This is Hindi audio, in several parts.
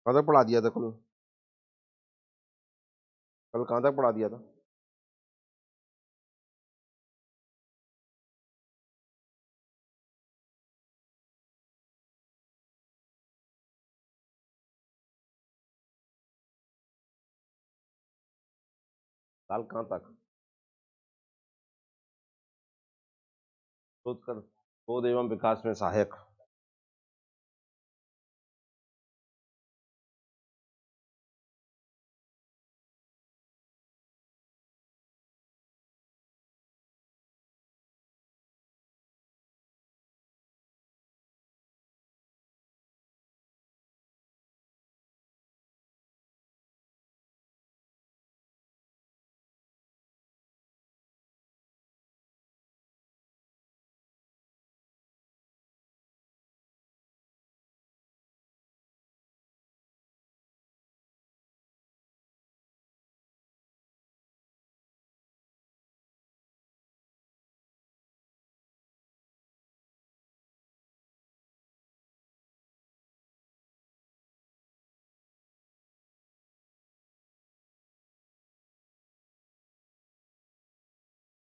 कहाँ तक पढ़ा दिया था कल? कल कहाँ तक पढ़ा दिया था? कल कहाँ तक? शोध कर, शोध एवं विकास में सहायक।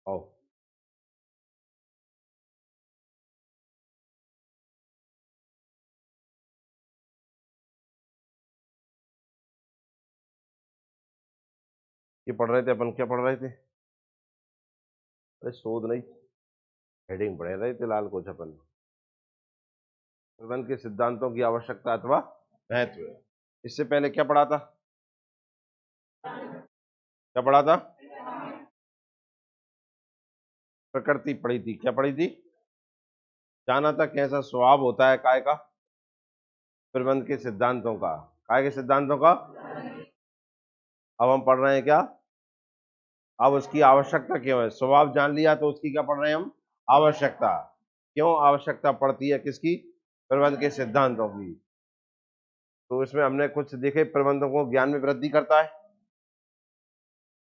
आओ। ये पढ़ रहे थे अपन, क्या पढ़ रहे थे? अरे शोध नहीं, हेडिंग पढ़ रहे थे लाल कुछ अपन। प्रबंध के सिद्धांतों की आवश्यकता अथवा महत्व। इससे पहले क्या पढ़ा था? क्या पढ़ा था? प्रकृति पढ़ी थी। क्या पढ़ी थी? जाना था कैसा स्वभाव होता है काय का? प्रबंध के सिद्धांतों का। काय के सिद्धांतों का। अब हम पढ़ रहे हैं क्या? अब उसकी आवश्यकता क्यों है? स्वभाव जान लिया तो उसकी क्या पढ़ रहे हैं हम? आवश्यकता। क्यों आवश्यकता पड़ती है किसकी? प्रबंध के सिद्धांतों की। तो इसमें हमने कुछ देखे, प्रबंधों को ज्ञान में वृद्धि करता है,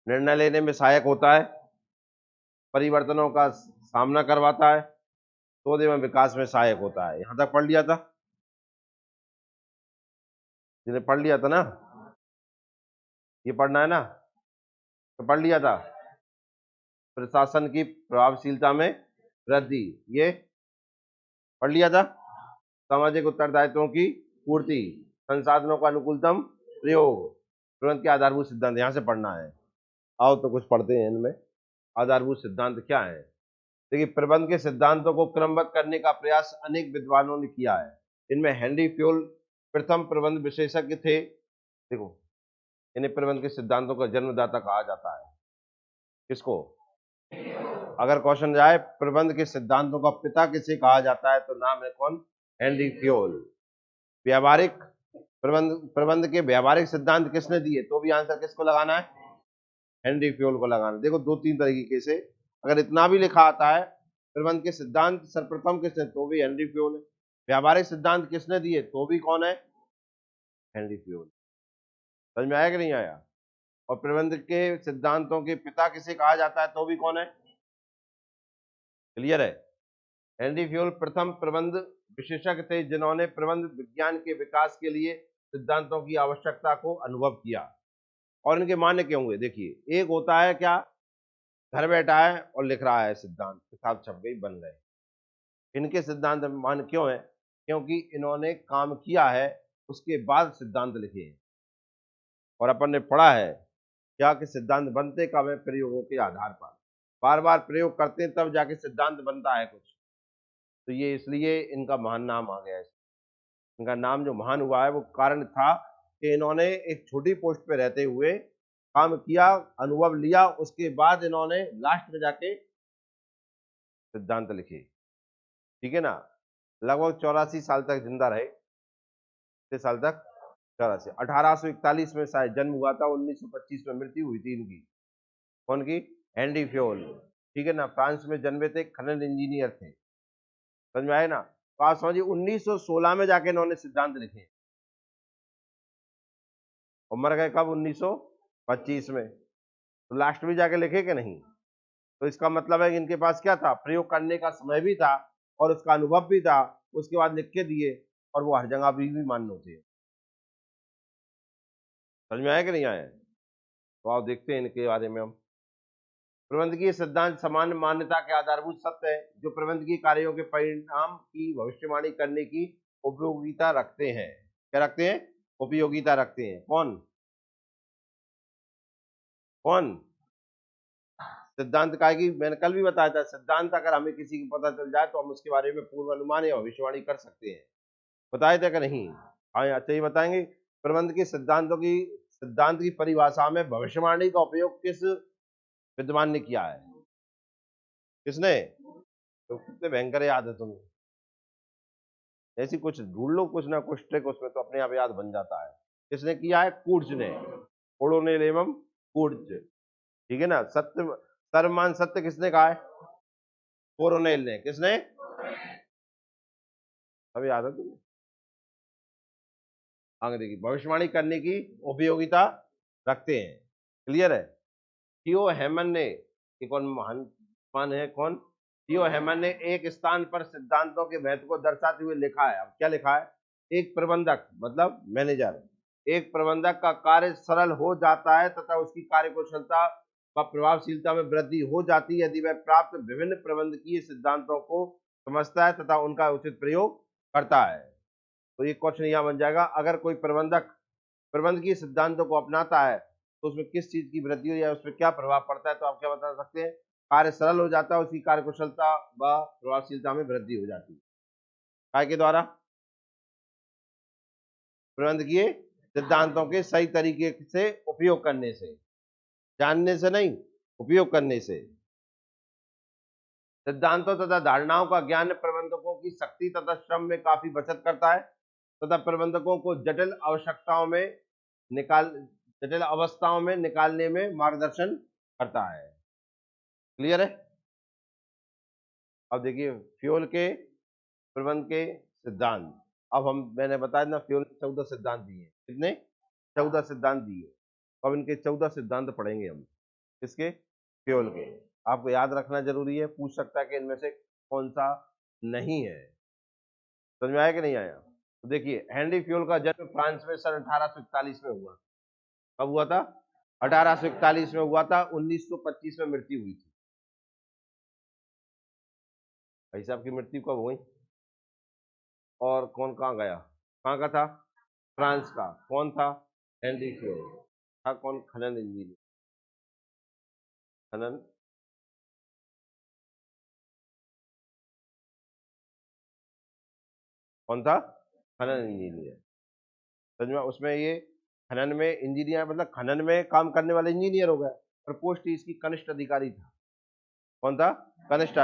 निर्णय लेने में सहायक होता है, परिवर्तनों का सामना करवाता है, शोध एवं विकास में सहायक होता है। यहां तक पढ़ लिया था? जिन्हें पढ़ लिया था ना, ये पढ़ना है ना, तो पढ़ लिया था। प्रशासन की प्रभावशीलता में वृद्धि, ये पढ़ लिया था। सामाजिक उत्तरदायित्वों की पूर्ति, संसाधनों का अनुकूलतम प्रयोग, प्रबंध के आधारभूत सिद्धांत, यहां से पढ़ना है। आओ तो कुछ पढ़ते हैं इनमें। आधारभूत सिद्धांत क्या है? देखिए, प्रबंध के सिद्धांतों को क्रमबद्ध करने का प्रयास अनेक विद्वानों ने किया है। इनमें हेनरी फ्योल प्रथम प्रबंध विशेषज्ञ थे। देखो, इन्हें प्रबंध के सिद्धांतों का जन्मदाता कहा जाता है। किसको? अगर क्वेश्चन जाए प्रबंध के सिद्धांतों का पिता किसे कहा जाता है, तो नाम है कौन? Henry Fayol. व्यावहारिक प्रबंध, प्रबंध के व्यावहारिक सिद्धांत किसने दिए, तो भी आंसर किसको लगाना है? हेनरी फ्योल को लगाना। देखो, दो तीन तरीके से अगर इतना भी लिखा आता है, प्रबंध के सिद्धांत सर्वप्रथम किसने, तो भी हेनरी फ्योल है। व्यावहारिक सिद्धांत किसने दिए, तो भी कौन है? Henry Fayol. समझ में आया कि नहीं आया? और प्रबंध के सिद्धांतों के पिता किसे कहा जाता है, तो भी कौन है? क्लियर है? हेनरी फ्योल प्रथम प्रबंध विशेषज्ञ थे, जिन्होंने प्रबंध विज्ञान के विकास के लिए सिद्धांतों की आवश्यकता को अनुभव किया। और इनके मान्य क्यों हुए? देखिए, एक होता है क्या, घर बैठा है और लिख रहा है सिद्धांत, किताब छप गई, बन गए। इनके सिद्धांत मान्य क्यों है? क्योंकि इन्होंने काम किया है, उसके बाद सिद्धांत लिखे हैं। और अपन ने पढ़ा है क्या कि सिद्धांत बनते कब है? प्रयोगों के आधार पर। बार बार प्रयोग करते हैं तब जाके सिद्धांत बनता है कुछ। तो ये इसलिए इनका महान नाम आ गया है। इनका नाम जो महान हुआ है वो कारण था कि इन्होंने एक छोटी पोस्ट पे रहते हुए काम किया, अनुभव लिया, उसके बाद इन्होंने लास्ट में जाके सिद्धांत लिखे। ठीक है ना? लगभग 84 साल तक जिंदा रहे। कितने साल तक? 84। 1841 में शायद जन्म हुआ था, 1925 में मृत्यु हुई थी इनकी। कौन की? Henry Fayol. ठीक है ना? फ्रांस में जन्मे थे, खनन इंजीनियर थे। समझ में आए ना? तो आप समझिए 1916 में जाके इन्होंने सिद्धांत लिखे और मर गए कब? 1925 में। तो लास्ट में जाके लिखे कि नहीं? तो इसका मतलब है कि इनके पास क्या था? प्रयोग करने का समय भी था और उसका अनुभव भी था, उसके बाद लिख के दिए, और वो हर जगह भी मान्य होते हैं। समझ में आया कि नहीं आया? तो आप देखते हैं इनके बारे में हम। प्रबंधकीय सिद्धांत सामान्य मान्यता के आधारभूत सत्य है जो प्रबंधकीय कार्यों के परिणाम की भविष्यवाणी करने की उपयोगिता रखते हैं। क्या रखते हैं? उपयोगिता रखते हैं। कौन कौन? सिद्धांत का है कि मैंने कल भी बताया था, सिद्धांत अगर हमें किसी को पता चल जाए तो हम उसके बारे में पूर्व अनुमान या भविष्यवाणी कर सकते हैं। बताए थे कि नहीं? हाँ, अच्छा ये बताएंगे प्रबंध के सिद्धांत की परिभाषा में भविष्यवाणी का उपयोग किस विद्वान ने किया है? किसने? तो कितने भयंकर याद है तुम्हें। ऐसी कुछ ढूंढ लो, कुछ ना कुछ ट्रिक, उसमें तो अपने आप याद बन जाता है। किसने किया है? कूर्ज ने। ओडोनेल एवं कूर्ज। ठीक है ना। सत्य, सर्वमान सत्य किसने कहा है? कोरोनेल ने। किसने? अब याद है तुम्हें? आगे देखिए, भविष्यवाणी करने की उपयोगिता रखते हैं। क्लियर है? थियो हेमन ने, एक और महान है, कौन? थियो हेमन ने एक स्थान पर सिद्धांतों के महत्व को दर्शाते हुए लिखा है। अब क्या लिखा है? एक प्रबंधक मतलब मैनेजर, एक प्रबंधक का कार्य सरल हो जाता है तथा उसकी कार्यकुशलता व प्रभावशीलता में वृद्धि हो जाती है यदि वह प्राप्त विभिन्न प्रबंधकीय सिद्धांतों को समझता है तथा उनका उचित प्रयोग करता है। तो ये क्वेश्चन यहां बन जाएगा, अगर कोई प्रबंधक प्रबंधकीय सिद्धांतों को अपनाता है तो उसमें किस चीज की वृद्धि हो या उसमें क्या प्रभाव पड़ता है? तो आप क्या बता सकते हैं? कार्य सरल हो जाता है, उसकी कार्यकुशलता व प्रभावशीलता में वृद्धि हो जाती है। काय के द्वारा? प्रबंधकीय सिद्धांतों के सही तरीके से उपयोग करने से, जानने से नहीं, उपयोग करने से। सिद्धांतों तथा धारणाओं का ज्ञान प्रबंधकों की शक्ति तथा श्रम में काफी बचत करता है तथा प्रबंधकों को जटिल अवस्थाओं में निकालने में मार्गदर्शन करता है। क्लियर है? अब देखिए फ्यूल के प्रबंध के सिद्धांत। अब मैंने बताया ना, फ्यूल के 14 सिद्धांत दिए। कितने? 14 सिद्धांत दिए। अब इनके 14 सिद्धांत पढ़ेंगे हम। किसके? फ्यूल के। आपको याद रखना जरूरी है, पूछ सकता है कि इनमें से कौन सा नहीं है। समझ में आया कि नहीं आया? तो देखिए, हेनरी फ्यूल का जन्म फ्रांस में सन 1841 में हुआ। कब हुआ था? 1841 में हुआ था। 1925 में मृत्यु हुई थी। भाई साहब की मृत्यु कब हुई? और कौन कहाँ गया? कहाँ का था? फ्रांस का। कौन था? Henry fuel. था कौन? खनन इंजीनियर। खनन कौन था? खनन इंजीनियर। समझ में? उसमें ये खनन में इंजीनियर मतलब खनन में काम करने वाले इंजीनियर हो गया, और पोस्ट इसकी कनिष्ठ अधिकारी था। कौन था? कनिष्ठ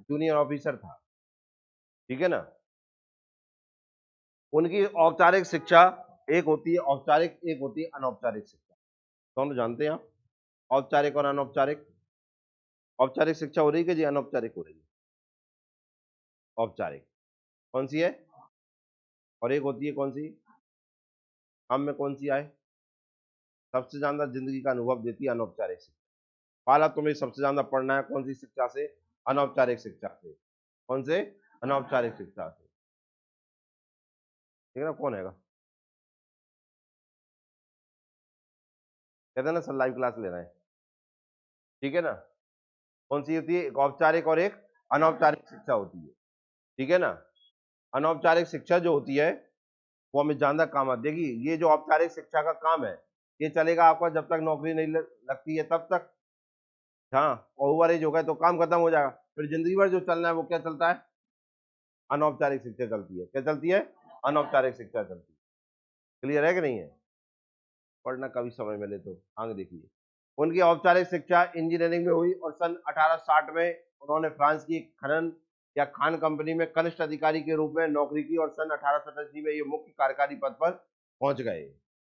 जूनियर ऑफिसर था। ठीक है ना। उनकी औपचारिक शिक्षा एक होती है औपचारिक, एक होती है अनौपचारिक शिक्षा। दोनों जानते हैं आप? औपचारिक और अनौपचारिक। औपचारिक शिक्षा हो रही है कि जी अनौपचारिक हो रही है? औपचारिक कौन सी है? और एक होती है कौन सी? हम में कौन सी आए? सबसे ज्यादा जिंदगी का अनुभव देती है अनौपचारिक शिक्षा। पाला तुम्हें सबसे ज्यादा पढ़ना है कौन सी शिक्षा से? अनौपचारिक शिक्षा से। कौन से? अनौपचारिक शिक्षा से। ठीक है ना। कौन हैगा? कहते हैं ना सर लाइव क्लास ले रहे हैं। ठीक है ना। कौन सी होती है? एक औपचारिक और एक अनौपचारिक शिक्षा होती है। ठीक है ना। अनौपचारिक शिक्षा जो होती है वो हमें ज्यादा काम आती है। देखिए, ये जो औपचारिक शिक्षा का काम है ये चलेगा आपका जब तक नौकरी नहीं लगती है तब तक। हाँ, ओवर एज हो गए तो काम खत्म हो जाएगा। फिर जिंदगी भर जो चलना है वो क्या चलता है? अनौपचारिक शिक्षा चलती है। क्या चलती है? अनौपचारिक शिक्षा चलती है। क्लियर है कि नहीं है? पढ़ना कभी समय मिले तो आगे देखिए। उनकी औपचारिक शिक्षा इंजीनियरिंग में हुई और सन 1860 में उन्होंने फ्रांस की खनन या खान कंपनी में कनिष्ठ अधिकारी के रूप में नौकरी की और सन 1887 में ये मुख्य कार्यकारी पद पर पहुंच गए।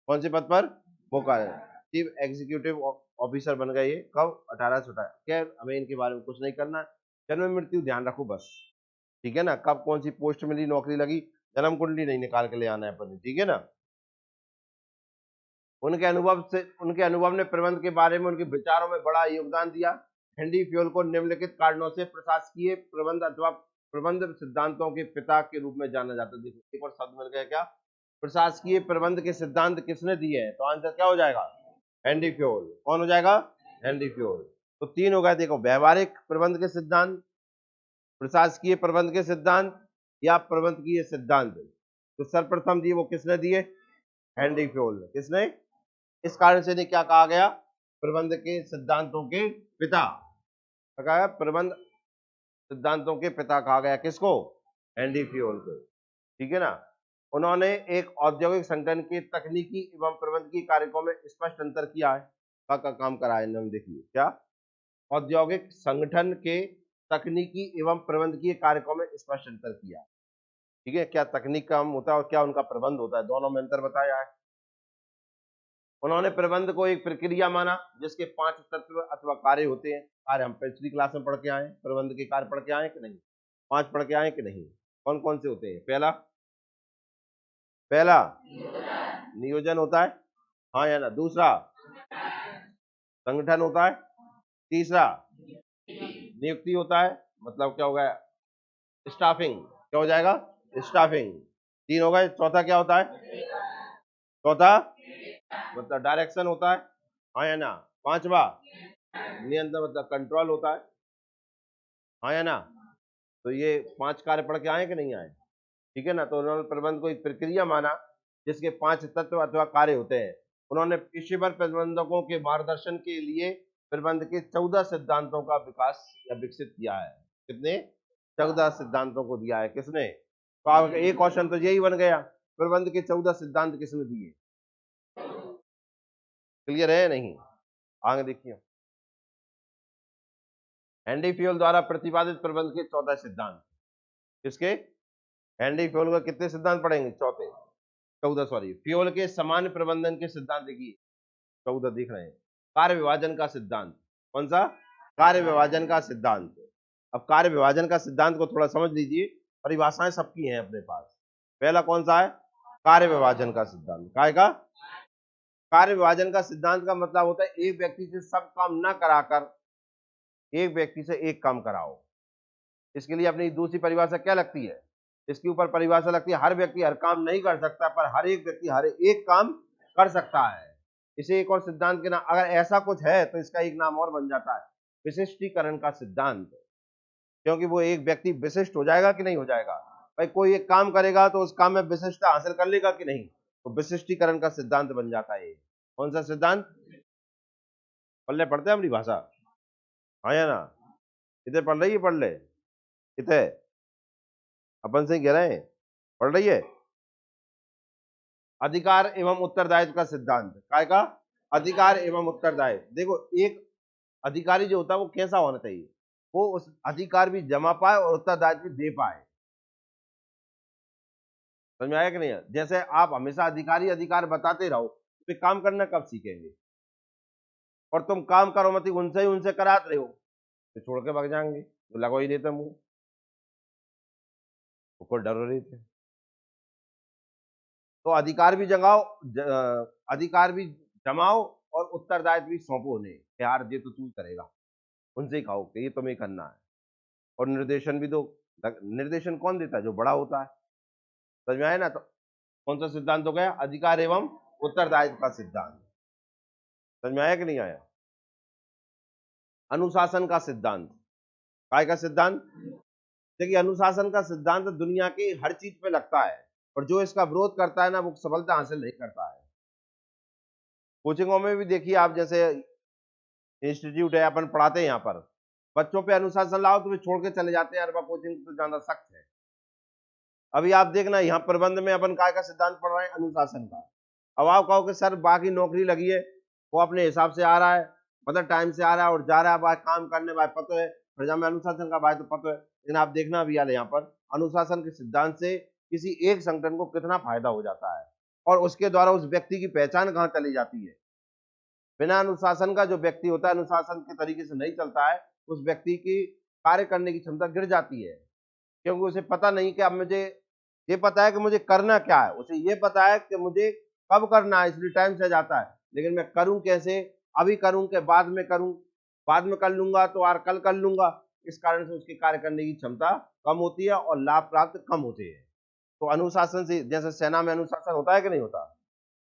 कौन से पद पर? मुख्य चीफ एग्जीक्यूटिव ऑफिसर बन गए। कब? 1860। खैर हमें इनके बारे में कुछ नहीं करना, जन्म मृत्यु ध्यान रखो बस। ठीक है ना। कब कौन सी पोस्ट मिली, नौकरी लगी, जन्म कुंडली नहीं निकाल के ले आना है अपन। ठीक है ना। उनके अनुभव ने प्रबंध के बारे में उनके विचारों में बड़ा योगदान दिया। हेनरी फ्यूल को निम्नलिखित कारणों से प्रशासकीय प्रबंध अथवा प्रबंध सिद्धांतों के पिता के रूप में जाना जाता है। देखो एक और शब्द मिल गया, क्या? प्रशासकीय प्रबंध के सिद्धांत किसने दिए हैं? तो आंसर क्या हो जाएगा? Henry Fayol. कौन हो जाएगा? Henry Fayol. तो 3 हो गए। देखो, व्यवहारिक प्रबंध के सिद्धांत, प्रशासकीय प्रबंध के सिद्धांत या प्रबंधकीय सिद्धांत। तो सर्वप्रथम दिए वो किसने दिए? Henry Fayol. किसने? इस कारण से क्या कहा गया? प्रबंध के सिद्धांतों के पिता। कहा गया प्रबंध सिद्धांतों के पिता कहा गया किसको? हेनरी फ्योल को। ठीक है ना। उन्होंने एक औद्योगिक संगठन के तकनीकी एवं प्रबंधकीय कार्यों में स्पष्ट अंतर किया है। का काम करा है इन्होंने। देखिए क्या, औद्योगिक संगठन के तकनीकी एवं प्रबंधकीय कार्यों में स्पष्ट अंतर किया। ठीक है, क्या तकनीक काम होता है और क्या उनका प्रबंध होता है, दोनों में अंतर बताया है। उन्होंने प्रबंध को एक प्रक्रिया माना जिसके 5 तत्व अथवा कार्य होते हैं। कार्य हम पिछली क्लास में पढ़ के आए, प्रबंध के कार्य पढ़ के आए कि नहीं? 5 पढ़ के आए कि नहीं? कौन कौन से होते हैं? पहला नियोजन होता है, हाँ या ना? दूसरा संगठन होता है। तीसरा नियुक्ति होता है, मतलब क्या हो गया? स्टाफिंग। क्या हो जाएगा? स्टाफिंग। 3 हो गए। चौथा क्या होता है? चौथा मतलब डायरेक्शन होता है, हाँ या ना? 5वां नियंत्रण मतलब कंट्रोल होता है, हाँ या ना? तो ये 5 कार्य पढ़ के आए कि नहीं आए? ठीक है ना। तो उन्होंने प्रबंध को एक प्रक्रिया माना जिसके 5 तत्व अथवा कार्य होते हैं। उन्होंने पेशेवर प्रबंधकों के मार्गदर्शन के लिए प्रबंध के 14 सिद्धांतों का विकास या विकसित किया है। कितने? 14 सिद्धांतों को दिया है। किसने? तो आपका एक क्वेश्चन तो यही बन गया, प्रबंध के 14 सिद्धांत किसने दिए? क्लियर है नहीं? आगे देखिए, हेनरी फ्योल द्वारा प्रतिपादित प्रबंध के 14 सिद्धांत। किसके? हेनरी फ्योल का कितने सिद्धांत पढ़ेंगे? 14 सॉरी। फ्योल के सामान्य प्रबंधन के सिद्धांत देखिए 14 दिख रहे हैं। कार्य विभाजन का सिद्धांत। कौन सा? कार्य विभाजन का सिद्धांत। अब कार्य विभाजन का सिद्धांत को थोड़ा समझ लीजिए, परिभाषाएं सबकी हैं अपने पास। पहला कौन सा है? कार्य विभाजन का सिद्धांत। काय का? कार्य विभाजन का सिद्धांत का मतलब होता है एक व्यक्ति से सब काम न कराकर एक व्यक्ति से एक काम कराओ। इसके लिए अपनी दूसरी परिभाषा क्या लगती है? इसके ऊपर परिभाषा लगती है हर व्यक्ति हर काम नहीं कर सकता, पर हर एक व्यक्ति हर एक काम कर सकता है। इसे एक और सिद्धांत के नाम, अगर ऐसा कुछ है तो इसका एक नाम और बन जाता है विशिष्टीकरण का सिद्धांत। क्योंकि वो एक व्यक्ति विशिष्ट हो जाएगा कि नहीं हो जाएगा? भाई कोई एक काम करेगा तो उस काम में विशिष्टता हासिल कर लेगा कि नहीं? तो विशिष्टीकरण का सिद्धांत बन जाता है। कौन सा सिद्धांत? पढ़ले पढ़ते हैं अपनी भाषा, हाँ या ना? इधर पढ़ रही है? पढ़ ले इधर, अपन से कह रहे हैं, पढ़ रही है। अधिकार एवं उत्तरदायित्व का सिद्धांत। काय का? अधिकार एवं उत्तरदायित्व। देखो, एक अधिकारी जो होता है वो कैसा होना चाहिए? वो उस अधिकार भी जमा पाए और उत्तरदायित्व भी दे पाए। समझ में आया कि नहीं? जैसे आप हमेशा अधिकारी अधिकार बताते रहो तो काम करना कब सीखेंगे? और तुम काम करो मत, उनसे ही उनसे कराते रहे हो तो छोड़ के भाग जाएंगे, तो लगो ही देते मुंह, को डर रहे थे। तो अधिकार भी जगाओ, अधिकार भी जमाओ और उत्तरदायित्व भी सौंपो उन्हें, यार ये तो तू करेगा, उनसे ही कहो कि ये तुम्हें करना है। और निर्देशन भी दो। निर्देशन कौन देता है? जो बड़ा होता है। समझ में आया ना? तो कौन सा सिद्धांत हो गया? अधिकार एवं उत्तरदायित्व का सिद्धांत। समझ में आया कि नहीं आया? अनुशासन का सिद्धांत। काय का सिद्धांत? देखिए, अनुशासन का सिद्धांत दुनिया की हर चीज पे लगता है और जो इसका विरोध करता है ना वो सफलता हासिल नहीं करता है। कोचिंगों में भी देखिए आप, जैसे इंस्टीट्यूट है, अपन पढ़ाते हैं यहाँ पर, बच्चों पे अनुशासन लाओ तो वे छोड़ के चले जाते हैं, अरे कोचिंग तो ज्यादा सख्त है। अभी आप देखना यहाँ प्रबंध में अपन काय का सिद्धांत पढ़ रहे हैं? अनुशासन का। अब आप कहो कि सर बाकी नौकरी लगी है, वो अपने हिसाब से आ रहा है, मतलब टाइम से आ रहा है और जा रहा है, भाई काम करने भाई पता है, प्रजा में अनुशासन का भाई तो पता है। लेकिन आप देखना भी यार यहाँ पर अनुशासन के सिद्धांत से किसी एक संगठन को कितना फायदा हो जाता है और उसके द्वारा उस व्यक्ति की पहचान कहाँ चली जाती है। बिना अनुशासन का जो व्यक्ति होता है, अनुशासन के तरीके से नहीं चलता है, उस व्यक्ति की कार्य करने की क्षमता गिर जाती है। क्योंकि उसे पता नहीं कि अब मुझे, ये पता है कि मुझे करना क्या है, उसे ये पता है कि मुझे कब करना है, इसलिए टाइम से जाता है, लेकिन मैं करूं कैसे, अभी करूं कि बाद में करूं, बाद में कर लूंगा तो यार कल कर लूंगा। इस कारण से उसकी कार्य करने की क्षमता कम होती है और लाभ प्राप्त कम होते हैं। तो अनुशासन से, जैसे सेना में अनुशासन होता है कि नहीं होता,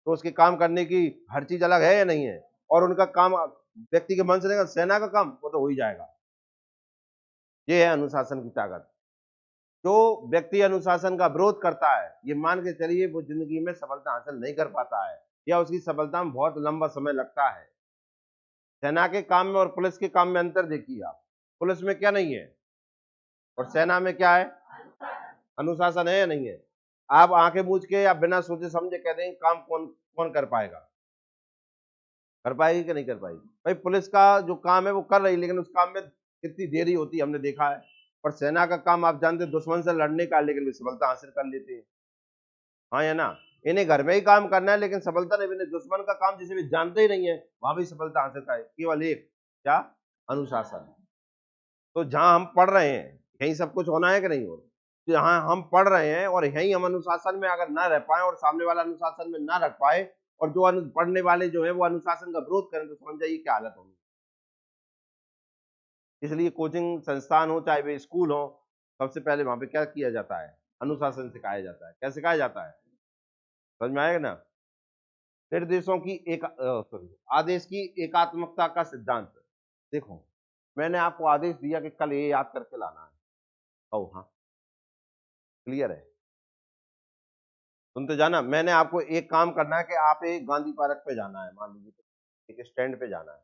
तो उसके काम करने की हर चीज अलग है या नहीं है, और उनका काम व्यक्ति के मन से नहीं, सेना का काम वो तो हो ही जाएगा। ये है अनुशासन की ताकत। जो व्यक्ति अनुशासन का विरोध करता है, ये मान के चलिए वो जिंदगी में सफलता हासिल नहीं कर पाता है, या उसकी सफलता में बहुत लंबा समय लगता है। सेना के काम में और पुलिस के काम में अंतर देखिए आप। पुलिस में क्या नहीं है और सेना में क्या है? अनुशासन है या नहीं है? आप आंखें मूंद के या बिना सोचे समझे कह देंगे काम कौन कौन कर पाएगा? कर पाएगी कि नहीं कर पाएगी? भाई पुलिस का जो काम है वो कर रही, लेकिन उस काम में कितनी देरी होती है हमने देखा है। और सेना का काम आप जानते हैं दुश्मन से लड़ने का, लेकिन वे सफलता हासिल कर लेते हैं। हाँ या ना? इन्हें घर में ही काम करना है, लेकिन सफलता नहीं मिलनी। दुश्मन का काम जिसे भी जानते ही नहीं है, वहां भी सफलता हासिल करे, केवल एक क्या? अनुशासन। तो जहां हम पढ़ रहे हैं यही सब कुछ होना है कि नहीं हो? तो जहां हम पढ़ रहे हैं और यही हम अनुशासन में अगर ना रह पाए और सामने वाला अनुशासन में ना रख पाए, और जो पढ़ने वाले जो है वो अनुशासन का विरोध करें, तो समझ जाइए क्या हालत होगी। इसलिए कोचिंग संस्थान हो चाहे वे स्कूल हो, सबसे पहले वहां पे क्या किया जाता है? अनुशासन सिखाया जाता है। क्या सिखाया जाता है? समझ में आएगा ना? निर्देशों की एक सॉरी आदेश की एकात्मकता का सिद्धांत। देखो, मैंने आपको आदेश दिया कि कल ये याद करके लाना है। ओ हाँ, क्लियर है? सुनते जाना। मैंने आपको एक काम करना है कि आप एक गांधी पार्क पे जाना है, मान लीजिए एक स्टैंड पे जाना है।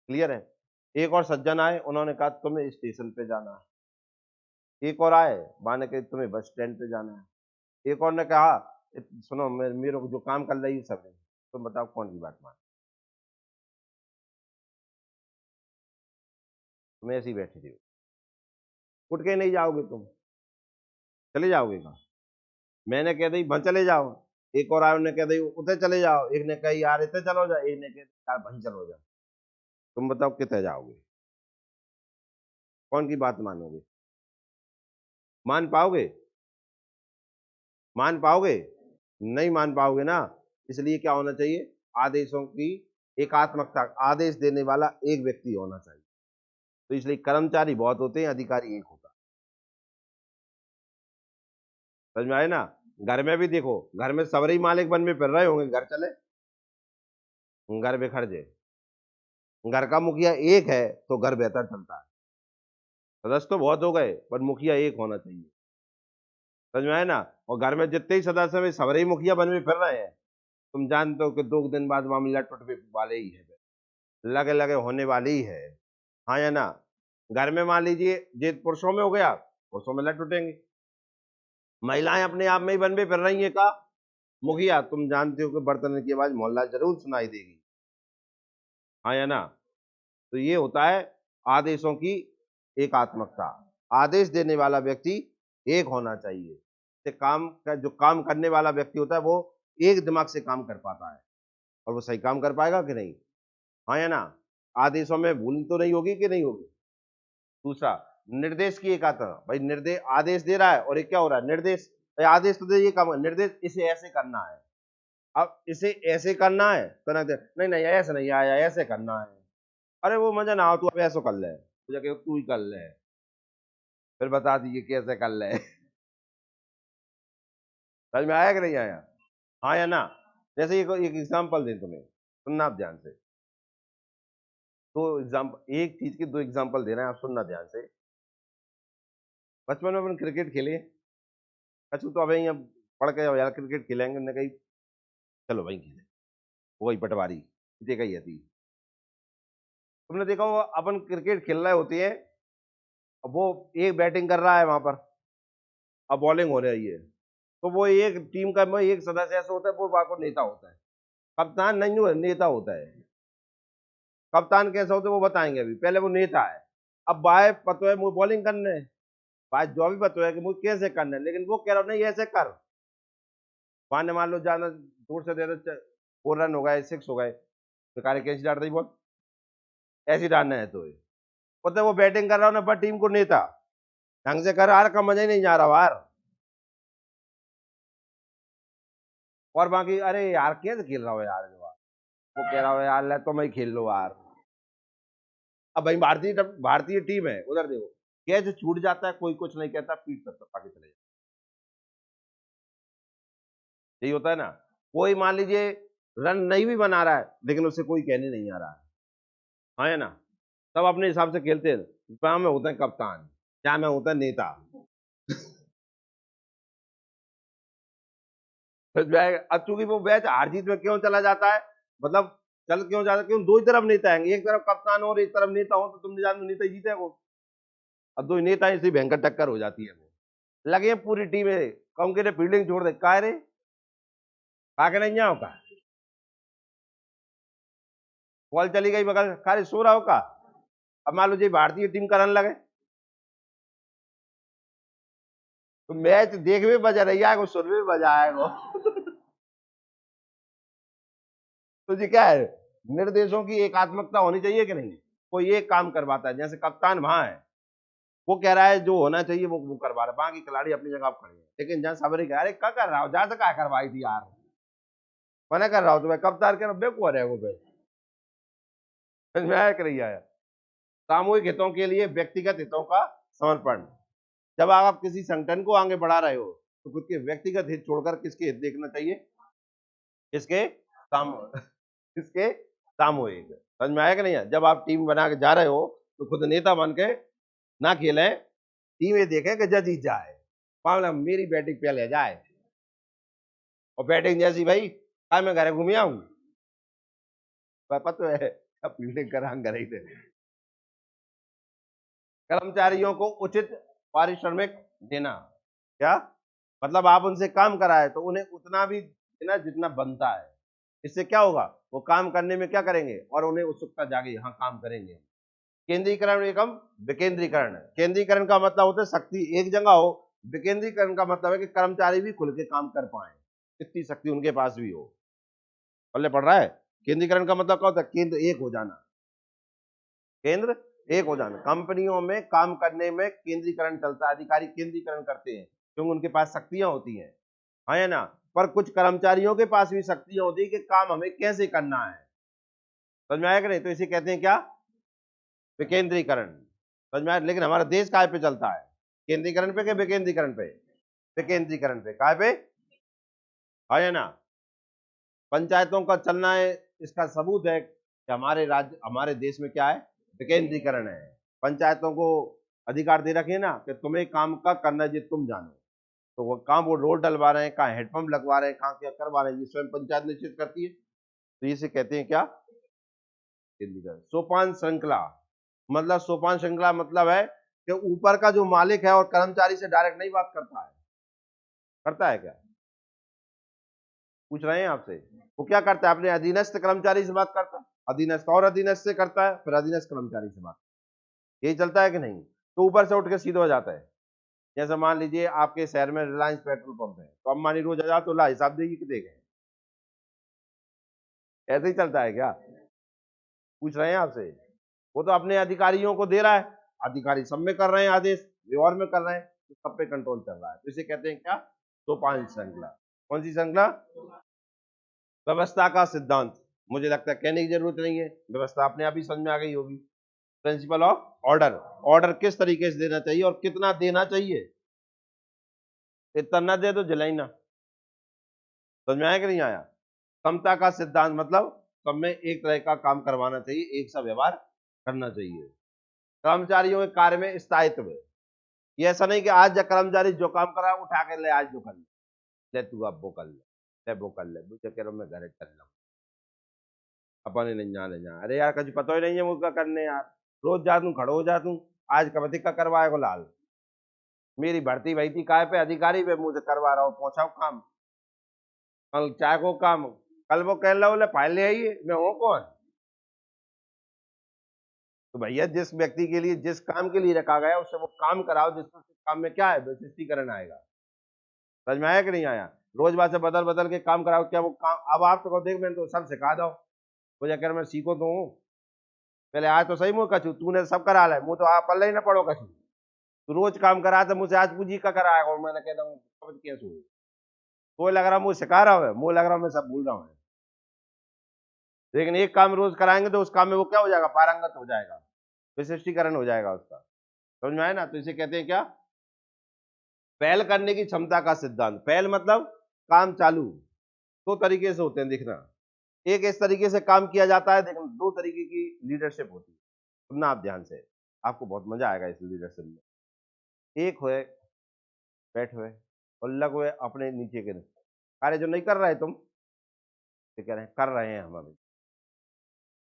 क्लियर है? एक और सज्जन आए, उन्होंने कहा तुम्हें स्टेशन पे जाना है। एक और आए, माने कि तुम्हें बस स्टैंड पे जाना है। एक और ने कहा सुनो, मेरे को जो काम कर रही है सब है, तुम बताओ कौन की बात मान? तुम ऐसे ही बैठे रहो, उठ के नहीं जाओगे तुम? चले जाओगे कहाँ? मैंने कह दी भन चले जाओ। एक और आए, उन्होंने कह दी उधर चले जाओ। एक ने कहा यार इधर चलो जाओ, एक ने कहा यार भन चलो जाओ। तुम बताओ कितने जाओगे? कौन की बात मानोगे? मान पाओगे? मान पाओगे? नहीं मान पाओगे ना। इसलिए क्या होना चाहिए? आदेशों की एकात्मकता। आदेश देने वाला एक व्यक्ति होना चाहिए। तो इसलिए कर्मचारी बहुत होते हैं, अधिकारी एक होता है। समझ में आए ना? घर में भी देखो, घर में सबरी मालिक बन में फिर रहे होंगे, घर चले, घर बिखर जाए। घर का मुखिया एक है तो घर बेहतर चलता है। सदस्य तो बहुत हो गए पर मुखिया एक होना चाहिए। समझ में आए ना? और घर में जितने ही सदस्य में सबरे ही मुखिया बन में फिर रहे हैं, तुम जानते हो कि 2 दिन बाद मामला टूटने वाले ही है, लगे लगे होने वाली ही है। हाँ या ना? घर में मान लीजिए ये पुरुषों में हो गया, पुरुषों में लट टूटेंगे। महिलाएं अपने आप में ही बन में फिर रही है का मुखिया, तुम जानते हो कि बर्तन की आवाज मोहल्ला जरूर सुनाई देगी। हाँ या ना? तो ये होता है आदेशों की एकात्मकता। आदेश देने वाला व्यक्ति एक होना चाहिए। से काम का जो काम करने वाला व्यक्ति होता है वो एक दिमाग से काम कर पाता है, और वो सही काम कर पाएगा कि नहीं? हाँ या ना? आदेशों में भूल तो नहीं होगी कि नहीं होगी? दूसरा, निर्देश की एकात्मता। भाई निर्देश, आदेश दे रहा है और ये क्या हो रहा है? निर्देश। भाई आदेश तो दे, ये काम, निर्देश इसे ऐसे करना है। अब इसे ऐसे करना है तो नहीं नहीं ऐसे नहीं आया, ऐसे करना है। अरे वो मजा ना आओ, तू अब ऐसा कर ले, जाके तू ही कर ले, फिर बता दीजिए कैसे कर ले। समझ में आया कि नहीं आया? हाँ या ना? जैसे एक एग्जांपल दें तुम्हें, सुनना आप ध्यान से। दो एग्जांपल, एक चीज के दो एग्जांपल दे रहे हैं, आप सुनना ध्यान से। बचपन में अपन क्रिकेट खेले, अच्छा तो अभी अब पढ़ के यार क्रिकेट खेलेंगे, ने कही चलो भाई खेले, वही पटवारी देखा ही थी। तुमने देखा हो अपन क्रिकेट खेल रहे होते हैं, अब वो एक बैटिंग कर रहा है वहां पर, अब बॉलिंग हो रही है, तो वो एक टीम का एक सदस्य ऐसा होता है, वो वहां को नेता होता है। कप्तान नहीं हो, नेता होता है। कप्तान कैसा होता है वो बताएंगे अभी, पहले वो नेता है। अब बाय पतो है मुझे बॉलिंग करने है, बाय जो भी पतो है कि मुझे कैसे करना है, लेकिन वो कह रहा नहीं ऐसे कर। मान मान लो जाना दूर से दे दो, 4 रन हो गए, 6 हो गए, तो कार्य कैसे डाल रही बॉल, ऐसी डालना है तो पता है वो बैटिंग कर रहा हूँ ना, पर टीम को नेता ढंग से कर, हार का मजा ही नहीं आ रहा यार। और बाकी अरे यार कैसे खेल रहा हो यार, जो वो कह रहा हो यार ले तो मैं खेल लो यार। अब भाई भारतीय टीम है, उधर देखो कैच छूट जाता है, कोई कुछ नहीं कहता, पीट सकता, बाकी चले जाता। यही होता है ना। कोई मान लीजिए रन नहीं भी बना रहा है लेकिन उसे कोई कहने नहीं आ रहा है, हाँ है ना, सब अपने हिसाब से खेलते हैं। क्या में होता है कप्तान, क्या में होता है नेता। अब चूंकि वो मैच हार जीत में क्यों चला जाता है, मतलब चल क्यों जाता है, क्यों दो ही तरफ नेता आएंगे, एक तरफ कप्तान हो और एक तरफ नेता हो, तो तुमने जान नेता जीते वो। अब दो नेता ऐसी भयंकर टक्कर हो जाती है, लगे पूरी टीम है कम के फील्डिंग छोड़ दे, का रे का के नहीं जाओ का, बॉल चली गई बगल, खाली सो रहा हो का। अब मान लो जी भारतीय टीम का रन लगे तो मैच देख भी बजा रही है, सुन भी बजाएगा। तो जी क्या है, निर्देशों की एकात्मकता होनी चाहिए कि नहीं। कोई एक काम करवाता है, जैसे कप्तान वहां है, वो कह रहा है जो होना चाहिए वो करवा रहा है, बाकी खिलाड़ी अपनी जगह पर खड़े हैं, लेकिन जहां सबरी कह रहे क्या कर रहा हो, जहां से क्या करवाई थी यार, मना कर रहा हूं तुम्हें, कप्तान कह रहा बेवकूफ है वो पे, समझ में आया कि नहीं आया। सामूहिक हितों के लिए व्यक्तिगत हितों का समर्पण। जब आप किसी संगठन को आगे बढ़ा रहे हो तो खुद के व्यक्तिगत हित छोड़कर किसके हित देखना चाहिए, किसके किसके सामूहिक। समझ में आया कि नहीं है। जब आप टीम बना के जा रहे हो तो खुद नेता बन के ना खेले, टीम ये देखे कि जज जीत जाए, मामला मेरी बैटिंग पहले जाए, और बैटिंग जैसी भाई मैं घर घूम आऊं, पता है फील्डिंग करा घर ही थे। कर्मचारियों को उचित पारिश्रमिक देना, क्या मतलब आप उनसे काम कराए तो उन्हें उतना भी देना जितना बनता है। इससे क्या होगा, वो काम करने में क्या करेंगे और उन्हें उत्सुकता जागी, हाँ काम करेंगे। केंद्रीकरण एवं विकेंद्रीकरण। केंद्रीकरण का मतलब होता है शक्ति एक जगह हो, विकेंद्रीकरण का मतलब है कि कर्मचारी भी खुल के काम कर पाए, इतनी शक्ति उनके पास भी हो। पल्ले पड़ रहा है। केंद्रीकरण का मतलब क्या होता है, केंद्र एक हो जाना, केंद्र एक हो जाना। कंपनियों में काम करने में केंद्रीकरण चलता है, अधिकारी केंद्रीकरण करते हैं क्योंकि उनके पास शक्तियां होती हैं, हाँ है ना। पर कुछ कर्मचारियों के पास भी शक्तियां होती है कि काम हमें कैसे करना है, समझ में आया कि नहीं। तो इसे कहते हैं क्या, विकेंद्रीकरण, समझ में आया। लेकिन हमारा देश काय पे चलता है, केंद्रीकरण पे कि विकेंद्रीकरण पे, विकेंद्रीकरण पे, काय पे, हाँ है ना। पंचायतों का चलना है, इसका सबूत है कि हमारे राज्य हमारे देश में क्या है, विकेंद्रीकरण है। पंचायतों को अधिकार दे रखे ना कि तुम्हें काम का करना है, तुम जानो, तो वो काम वो रोड डलवा रहे हैं, कहाँ हेडपंप लगवा रहे हैं, कहाँ क्या करवा रहे हैं, ये स्वयं पंचायत निश्चित करती है। तो इसे कहते हैं क्या, केंद्रीकरण। सोपान श्रृंखला, मतलब सोपान श्रृंखला मतलब है कि ऊपर का जो मालिक है और कर्मचारी से डायरेक्ट नहीं बात करता है, करता है क्या, पूछ रहे हैं आपसे। वो क्या करता है, अपने अधीनस्थ कर्मचारी से बात करता है, अधीनस्थ और अधीनस्थ से करता है, फिर अधीनस्थ कर्मचारी से बात, यही चलता है कि नहीं। तो ऊपर से उठ के सीधा हो जाता है। जैसे मान लीजिए आपके शहर में रिलायंस पेट्रोल पंप है, तो अम्बानी रोज हजार तो ला हिसाब देगी कि देगा, ऐसे ही चलता है क्या, पूछ रहे हैं आपसे। वो तो अपने अधिकारियों को दे रहा है, अधिकारी सब में कर रहे हैं आदेश, व्यवहार में कर रहे हैं, तो सब पे कंट्रोल चल रहा है। तो इसे कहते हैं क्या, सोपान श्रृंखला। कौन सी श्रृंखला, व्यवस्था का सिद्धांत। मुझे लगता है कहने की जरूरत नहीं है, व्यवस्था अपने आप ही समझ में आ गई होगी। प्रिंसिपल ऑफ ऑर्डर, ऑर्डर किस तरीके से देना चाहिए और कितना देना चाहिए, इतना ना दे तो जलाई ना, समझ में आया कि नहीं आया। समता का सिद्धांत मतलब सब में एक तरह का काम करवाना चाहिए, एक सा व्यवहार करना चाहिए। कर्मचारियों के कार्य में स्थायित्व, ये ऐसा नहीं कि आज जब कर्मचारी जो काम करा उठा के ले, आज जो कर ले तू, अब वो कर ले वो कर ले, मुझे कह रहा हूँ मैं घर कर लूँ, अपन नहीं जाने जा, अरे यार कुछ पता ही नहीं है मुझका करने यार, रोज जा तू खड़ो हो जा तू, आज कब का करवाए को लाल, मेरी भर्ती भई थी काय पे, अधिकारी पे, मुझे करवा रहा हूँ, पहुंचाओ काम, कल चाय को काम, कल वो कह रहा बोले फाइल ले आइए, मैं हूँ कौन। तो भैया जिस व्यक्ति के लिए जिस काम के लिए रखा गया उससे वो काम कराओ, जिससे काम में क्या है, विशिष्टीकरण आएगा। समझ में आया कि नहीं आया। रोज बात से बदल बदल के काम कराओ, क्या वो काम, अब आप तो देख मैंने तो सब सिखा दो, मुझे कह मैं सीखो तो हूँ, पहले आज तो सही मुँह कछू तूने सब करा ला, मुँह तो आप पल्ले ही ना पड़ो कछू, तू रोज काम करा तो मुझसे आज पूछी का कराएगा, और मैंने कहता हूँ कैसे हुई, तो लग रहा मुझे सिखा रहा है, मुँह लग रहा मैं सब भूल रहा हूँ। लेकिन एक काम रोज कराएंगे तो उस काम में वो क्या हो जाएगा, पारंगत हो जाएगा, विशिष्टीकरण हो जाएगा उसका। समझ में आया ना। तो इसे कहते हैं क्या, पहल करने की क्षमता का सिद्धांत। पहल मतलब काम चालू, दो तरीके से होते हैं, देखना। एक इस तरीके से काम किया जाता है, देखना दो तरीके की लीडरशिप होती है। सुनना आप ध्यान से, आपको बहुत मजा आएगा इस लीडरशिप में। एक हुए बैठे हुए और लग हुए अपने नीचे के कार्य जो नहीं कर रहे तुम, तो कह रहे हैं कर रहे हैं हम अभी,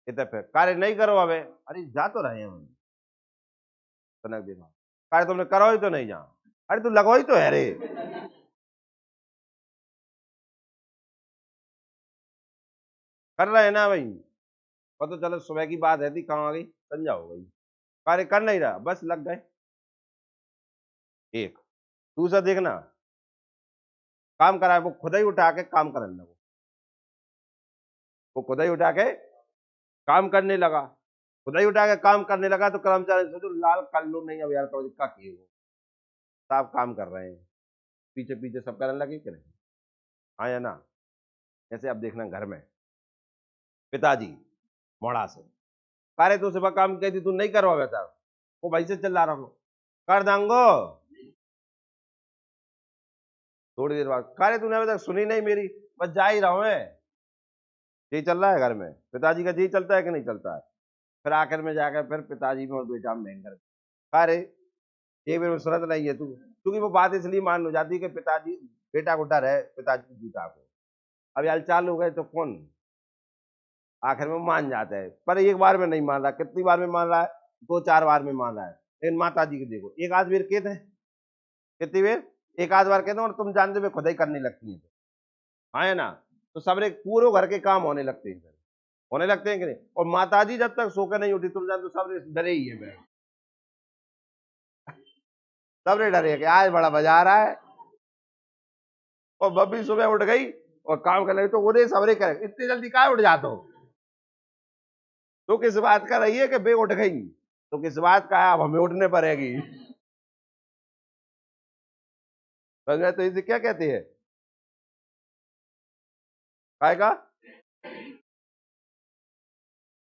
इधर पे कार्य नहीं करो अबे, अरे जा तो रहे हैं हम, कनक देखा कार्य तुमने करो ही तो नहीं, जा अरे तू लगो ही तो है रे, कर रहे हैं ना भाई। पता चलो सुबह की बात है थी, कहाँ आ गई, संजा हो गई, कार्य कर नहीं रहा, बस लग गए। एक दूसरा देखना, काम करा है वो खुद ही उठा के काम करने लगा, वो खुद ही उठा के काम करने लगा, खुद ही उठा के काम करने लगा, तो कर्मचारी सोचो लाल कर लो नहीं, अब यार तो का किए वो साहब काम कर रहे हैं, पीछे पीछे सब करने लगे कि नहीं, हाँ या ना। जैसे अब देखना घर में पिताजी मोड़ा से कार्य तो सुबह काम कहती तू नहीं करवा बेटा, वो भाई से चल रहा हूँ कर देंगो, थोड़ी देर बाद कार्य तूने अभी तक सुनी नहीं मेरी, बस जा ही रहा हूं मैं, यही चल रहा है घर में, पिताजी का यही चलता है कि नहीं चलता है। फिर आखिर में जाकर फिर पिताजी में और बेटा में भयंकर कार्य, एक बार में सुनत नहीं है तू, क्योंकि वो बात इसलिए मान हो जाती है कि पिताजी बेटा को डर है पिताजी जूता को, अब यार चालू हो गए तो कौन आखिर में मान जाता है, पर एक बार में नहीं मान रहा, कितनी बार में मान रहा है, दो चार बार में मान रहा है। लेकिन माता जी को देखो एक आध बार कहते हैं, कितनी बार, एक आध बार कहते हैं और तुम जानते हो खुद ही करने लगती है, हाँ है ना। तो सबरे पूरे घर के काम होने लगते हैं, होने लगते हैं कि नहीं, और माता जी जब तक सो के नहीं उठी तुम जानते हो सबरे डरे ही है, मैं सबरे डरे कि आज बड़ा मजा आ रहा है, और बब्बी सुबह उठ गई और काम करने लगी, तो उन्हें सबरे करे इतनी जल्दी कहा उठ जाते हो, तो किस बात का रही है कि बे उठ गई, तो किस बात का है अब हमें उठने पड़ेगी, समझ गए, तो इसे क्या कहते हैं, काय का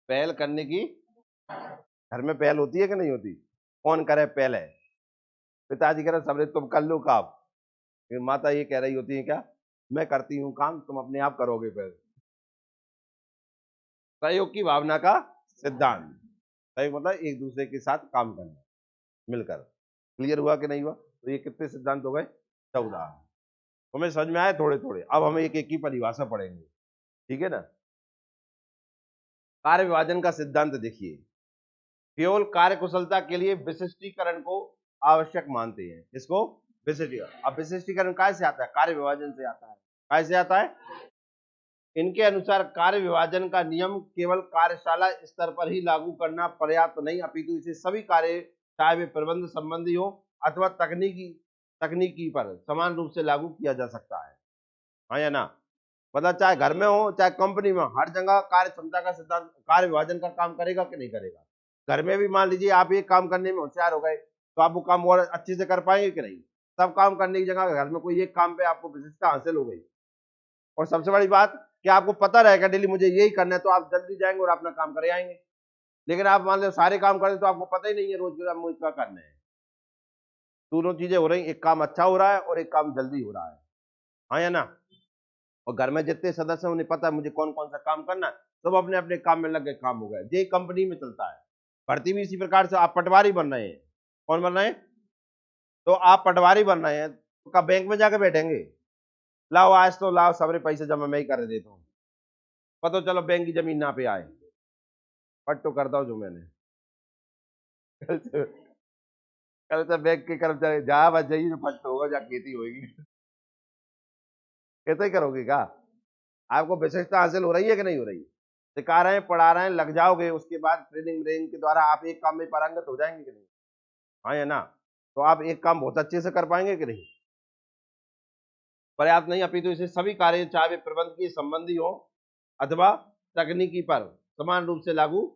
पहल करने की, घर में पहल होती है कि नहीं होती, कौन करे पहले, पिताजी कह रहे सबरे तुम कर लो काम, लेकिन माता ये कह रही होती है क्या, मैं करती हूँ काम तुम अपने आप करोगे फिर, सहयोग की भावना का सिद्धांत, सहयोग मतलब एक दूसरे के साथ काम करना मिलकर, क्लियर हुआ कि नहीं हुआ, तो ये कितने सिद्धांत हो गए, 14, हमें समझ में आए थोड़े थोड़े, अब हम एक एक की परिभाषा पढ़ेंगे, ठीक है ना। कार्य विभाजन का सिद्धांत देखिए, केवल कार्य कुशलता के लिए विशिष्टीकरण को आवश्यक मानते हैं, इसको विशिष्टीकरण, अब विशिष्टीकरण कैसे आता है, कार्य विभाजन से आता है, कैसे आता है, इनके अनुसार कार्य विभाजन का नियम केवल कार्यशाला स्तर पर ही लागू करना पर्याप्त नहीं, अपितु इसे सभी कार्य चाहे वे प्रबंध संबंधी हो अथवा तकनीकी तकनीकी पर समान रूप से लागू किया जा सकता है, हाँ या ना। मतलब चाहे घर में हो चाहे कंपनी में, हर जगह कार्य क्षमता का सिद्धांत कार्य विभाजन का काम करेगा कि नहीं करेगा। घर में भी मान लीजिए आप एक काम करने में होशियार हो गए, तो आप वो काम और अच्छे से कर पाएंगे कि नहीं, सब काम करने की जगह घर में कोई एक काम पे आपको विशिष्टता हासिल हो गई, और सबसे बड़ी बात कि आपको पता रहेगा डेली मुझे यही करना है, तो आप जल्दी जाएंगे और अपना काम करे आएंगे। लेकिन आप मान लो सारे काम करें तो आपको पता ही नहीं है रोज के मुझे क्या करना है, दोनों चीजें हो रही, एक काम अच्छा हो रहा है और एक काम जल्दी हो रहा है, हाँ या ना। और घर में जितने सदस्य हैं उन्हें पता है मुझे कौन कौन सा काम करना है, सब अपने अपने काम में लग गए, काम हो गया, ये कंपनी में चलता है। भर्ती भी इसी प्रकार से, आप पटवारी बन रहे हैं, कौन बन रहे हैं, तो आप पटवारी बन रहे हैं, तो कब बैंक में जाके बैठेंगे, लाओ आज तो लाओ सबरे पैसे जमा मैं ही कर देता हूँ, पता चलो बैंक की जमीन ना पे आए, पट तो करता हूँ जो मैंने कल से बैंक के कर्मचारी जहां बच जाइए जो फट होगा जहाँ खेती होगी, कैसे ही करोगे क्या, आपको विशेषता हासिल हो रही है कि नहीं हो रही, सिखा रहे हैं पढ़ा रहे हैं, लग जाओगे, उसके बाद ट्रेनिंग व्रेनिंग के द्वारा आप एक काम में पारंगत हो जाएंगे कि नहीं, हाँ या ना। तो आप एक काम बहुत अच्छे से कर पाएंगे कि नहीं, पर्याप्त नहीं, अपितु इसे सभी कार्य चाहे वे प्रबंध की संबंधी हो अथवा तकनीकी पर समान रूप से लागू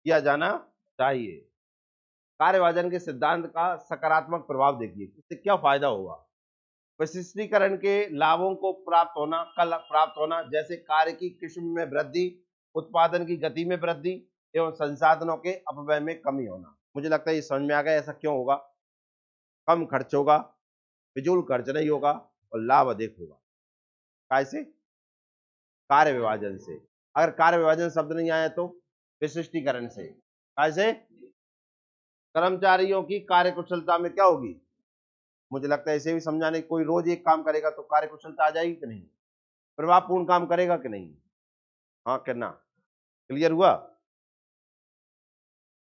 किया जाना चाहिए। कार्य विभाजन के सिद्धांत का सकारात्मक प्रभाव देखिए, इससे क्या फायदा होगा, विशिष्टीकरण के लाभों को प्राप्त होना, जैसे कार्य की किस्म में वृद्धि, उत्पादन की गति में वृद्धि एवं संसाधनों के अपव्यय में कमी होना। मुझे लगता है ये समझ में आ गया, ऐसा क्यों होगा, कम खर्च होगा, फिजूल खर्च नहीं होगा और लाभ अधिक होगा, कैसे, कार्य विभाजन से। अगर कार्य विभाजन शब्द नहीं आया तो विशिष्टीकरण से। कैसे? कर्मचारियों की कार्य कुशलता में क्या होगी? मुझे लगता है इसे भी समझाने, कोई रोज एक काम करेगा तो कार्य कुशलता आ जाएगी कि नहीं? प्रभावपूर्ण काम करेगा कि नहीं? हाँ करना। क्लियर हुआ?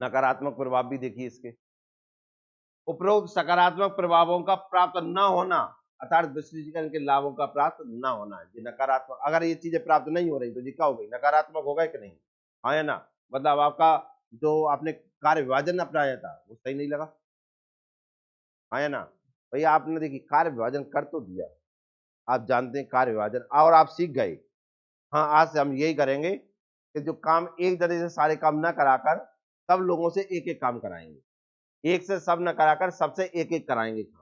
नकारात्मक प्रभाव भी देखिए इसके। उपरोक्त सकारात्मक प्रभावों का प्राप्त न होना अर्थात विश्लेषण के लाभों का प्राप्त न होना, ये नकारात्मक। अगर ये चीजें प्राप्त नहीं हो रही तो ये क्या हो गई? नकारात्मक होगा कि नहीं? हाँ या ना? मतलब आपका जो आपने कार्य विभाजन अपनाया था वो सही नहीं लगा। हाँ या ना? भैया आपने देखिए कार्य विभाजन कर तो दिया, आप जानते हैं कार्य विभाजन, और आप सीख गए। हाँ आज से हम यही करेंगे कि जो काम एक तरह से सारे काम न कराकर सब लोगों से एक एक काम कराएंगे, एक से सब न कराकर सबसे एक एक कराएंगे काम।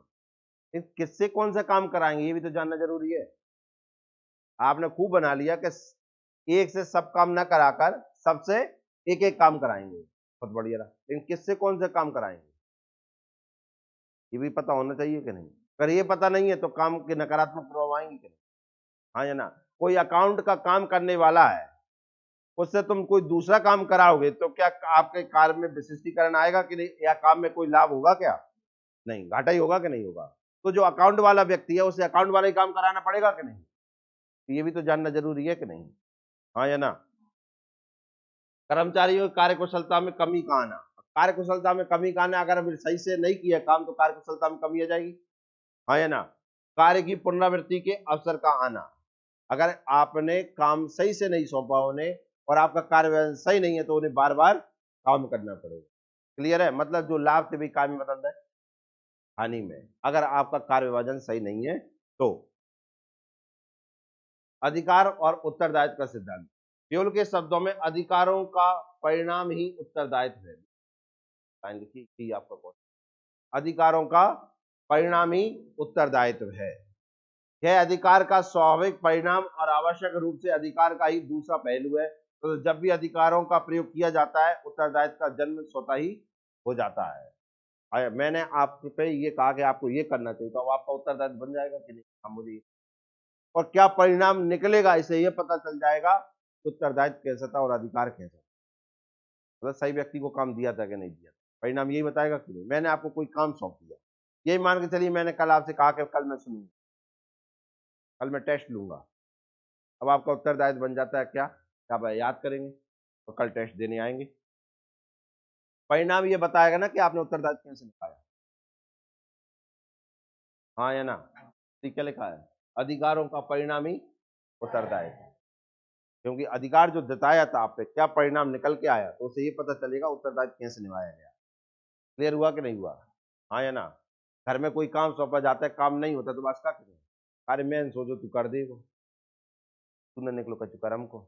किससे कौन सा काम कराएंगे ये भी तो जानना जरूरी है। आपने खूब बना लिया कि एक से सब काम न कराकर सबसे एक एक काम कराएंगे, बहुत बढ़िया रहा, लेकिन किससे कौन सा काम कराएंगे ये भी पता होना चाहिए कि नहीं? अगर ये पता नहीं है तो काम के नकारात्मक प्रभाव आएंगे कि नहीं? हाँ या ना? कोई अकाउंट का काम करने वाला है, उससे तुम कोई दूसरा काम कराओगे तो क्या आपके कार्य में विशिष्टीकरण आएगा कि नहीं, या काम में कोई लाभ होगा क्या? नहीं, घाटा ही होगा कि नहीं होगा? तो जो अकाउंट वाला व्यक्ति है उसे अकाउंट वाला ही काम कराना पड़ेगा कि नहीं? तो ये भी तो जानना जरूरी है कि नहीं? हाँ या ना? कर्मचारियों की कार्यकुशलता में कमी का आना। कार्यकुशलता में कमी का आना, अगर अभी सही से नहीं किया काम तो कार्यकुशलता में कमी आ जाएगी। हाँ या ना? कार्य की पुनरावृत्ति के अवसर का आना, अगर आपने काम सही से नहीं सौंपा उन्हें और आपका कार्य सही नहीं है तो उन्हें बार बार काम करना पड़ेगा। क्लियर है? मतलब जो लाभ थे भी काम में बदल रहे हानि में, अगर आपका कार्य विभाजन सही नहीं है तो। अधिकार और उत्तरदायित्व का सिद्धांत। केवल के शब्दों में अधिकारों का परिणाम ही उत्तरदायित्व है। आपका क्वेश्चन, अधिकारों का परिणाम ही उत्तरदायित्व है। यह अधिकार का स्वाभाविक परिणाम और आवश्यक रूप से अधिकार का ही दूसरा पहलू है। तो जब भी अधिकारों का प्रयोग किया जाता है उत्तरदायित्व का जन्म स्वतः ही हो जाता है। मैंने आप पे ये कहा कि आपको ये करना चाहिए तो अब आपका उत्तरदायित्व बन जाएगा कि नहीं? हम मुझे और क्या परिणाम निकलेगा इसे ये पता चल जाएगा उत्तरदायित्व कैसा था और अधिकार कैसा था, मतलब सही व्यक्ति को काम दिया था कि नहीं दिया था, परिणाम यही बताएगा कि नहीं। मैंने आपको कोई काम सौंप दिया, यही मान के चलिए मैंने कल आपसे कहा कि कल मैं सुनूंगा, कल मैं टेस्ट लूंगा। अब आपका उत्तरदायित्व बन जाता है क्या आप याद करेंगे तो कल टेस्ट देने आएंगे। परिणाम ये बताएगा ना कि आपने उत्तरदायित्व कैसे निभाया। हाँ या ना? ठीक है, लिखा है अधिकारों का परिणाम ही उत्तरदायित्व, क्योंकि अधिकार जो जताया था आप पे क्या परिणाम निकल के आया तो उसे ये पता चलेगा उत्तरदायित्व कैसे निभाया गया। क्लियर हुआ कि नहीं हुआ? हाँ या ना? घर में कोई काम सौंपा जाता है, काम नहीं होता तो बस क्या करें? अरे मैं सोचो तू कर देगा, तू न निकलो कचू कर हमको।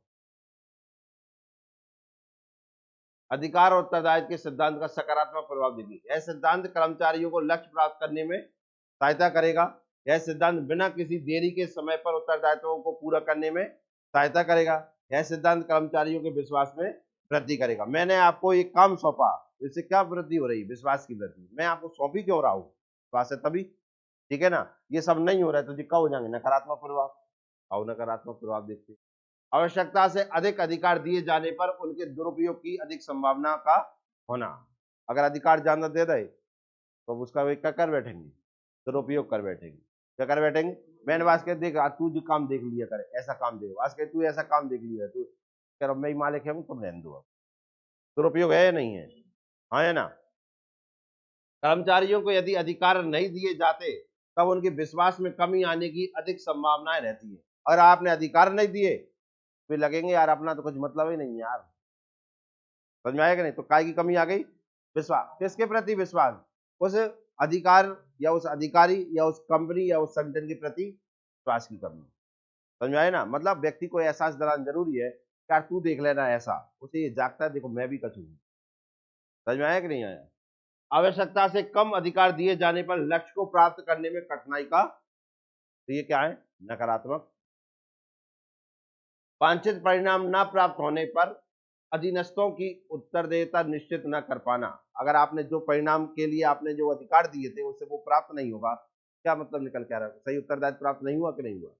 अधिकार और उत्तरदायित्व के सिद्धांत का सकारात्मक प्रभाव देखिए। यह सिद्धांत कर्मचारियों को लक्ष्य प्राप्त करने में सहायता करेगा। यह सिद्धांत बिना किसी देरी के समय पर उत्तरदायित्वों को पूरा करने में सहायता करेगा। यह सिद्धांत कर्मचारियों के विश्वास में वृद्धि करेगा। मैंने आपको एक काम सौंपा, इससे क्या वृद्धि हो रही? विश्वास की वृद्धि। मैं आपको सौंप ही क्यों रहा हूँ? विश्वास है तभी, ठीक है ना? ये सब नहीं हो रहा है तो जी क्या हो जाएंगे? नकारात्मक प्रभाव। और नकारात्मक प्रभाव देखते हैं, आवश्यकता से अधिक अधिकार दिए जाने पर उनके दुरुपयोग की अधिक संभावना का होना। अगर अधिकार ज्यादा दे दे तो उसका वे क्या कर बैठेंगे? दुरुपयोग कर बैठेंगे। क्या कर बैठेंगे? मैंने बात कर देख तू जो काम देख लिया करे, ऐसा काम देख, आज के तू ऐसा काम देख लिया तू कह मैं ही मालिक है तुम रहने दो। दुरुपयोग है या नहीं है? हाँ है ना? कर्मचारियों को यदि अधिकार नहीं दिए जाते तब उनके विश्वास में कमी आने की अधिक संभावनाएं रहती है। अगर आपने अधिकार नहीं दिए फिर लगेंगे यार अपना तो कुछ मतलब ही नहीं यार। समझ में आएगा नहीं? तो काय की कमी आ गई? विश्वास। किसके प्रति विश्वास? उस अधिकार या उस अधिकारी या उस कंपनी या उस संगठन के प्रति विश्वास की कमी। समझ में आए ना? मतलब व्यक्ति को एहसास दिलाना जरूरी है, यार तू देख लेना ऐसा, उसे ये जागता है देखो मैं भी कचू हूं। समझ में आया कि नहीं आया? आवश्यकता से कम अधिकार दिए जाने पर लक्ष्य को प्राप्त करने में कठिनाई का, तो ये क्या है? नकारात्मक। वांछित परिणाम न प्राप्त होने पर अधीनस्थों की उत्तरदेयता निश्चित न कर पाना। अगर आपने जो परिणाम के लिए आपने जो अधिकार दिए थे उससे वो प्राप्त नहीं होगा, क्या मतलब निकल के आ रहा है? सही उत्तरदायित्व प्राप्त नहीं हुआ कि नहीं हुआ?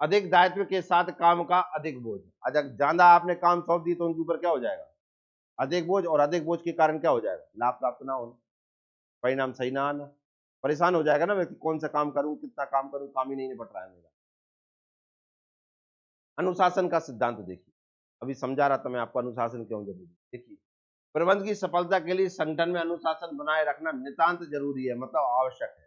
अधिक दायित्व के साथ काम का अधिक बोझ। अगर ज्यादा आपने काम सौंप दी तो उनके ऊपर क्या हो जाएगा, अधिक बोझ, और अधिक बोझ के कारण क्या हो जाएगा, लाभ प्राप्त ना होना, परिणाम सही ना आना, परेशान हो जाएगा ना व्यक्ति, कौन सा काम करूं, कितना काम करूं, काम ही नहीं निपट रहा है मेरा। अनुशासन का सिद्धांत देखिए, अभी समझा रहा था मैं आपको अनुशासन क्यों जरूरी। देखिए, प्रबंध की सफलता के लिए संगठन में अनुशासन बनाए रखना नितांत जरूरी है, मतलब आवश्यक है,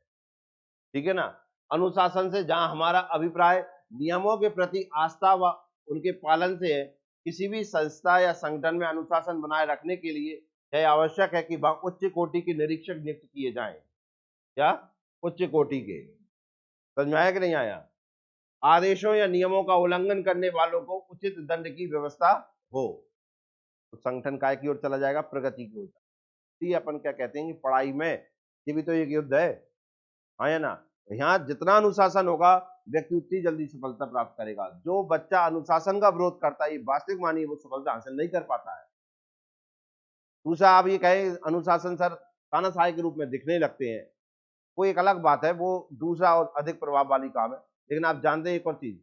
ठीक है ना। अनुशासन से जहां हमारा अभिप्राय नियमों के प्रति आस्था व उनके पालन से है, किसी भी संस्था या संगठन में अनुशासन बनाए रखने के लिए यह आवश्यक है कि वहां उच्च कोटि के निरीक्षक नियुक्त किए जाएं। क्या, उच्च कोटि के, समझ में आया कि नहीं आया। आदेशों या नियमों का उल्लंघन करने वालों को उचित दंड की व्यवस्था हो, तो संगठन काय की ओर चला जाएगा, प्रगति की ओर। ये अपन क्या कहते हैं कि पढ़ाई में ये भी तो एक युद्ध है, हाँ या ना। यहाँ जितना अनुशासन होगा व्यक्ति उतनी जल्दी सफलता प्राप्त करेगा। जो बच्चा अनुशासन का विरोध करता है, ये वास्तविक मानिए वो सफलता हासिल नहीं कर पाता है। दूसरा, आप ये कहें अनुशासन सर तानाशाही के रूप में दिखने लगते हैं, वो एक अलग बात है, वो दूसरा और अधिक प्रभाव वाली काम है। लेकिन आप जानते हैं एक और चीज,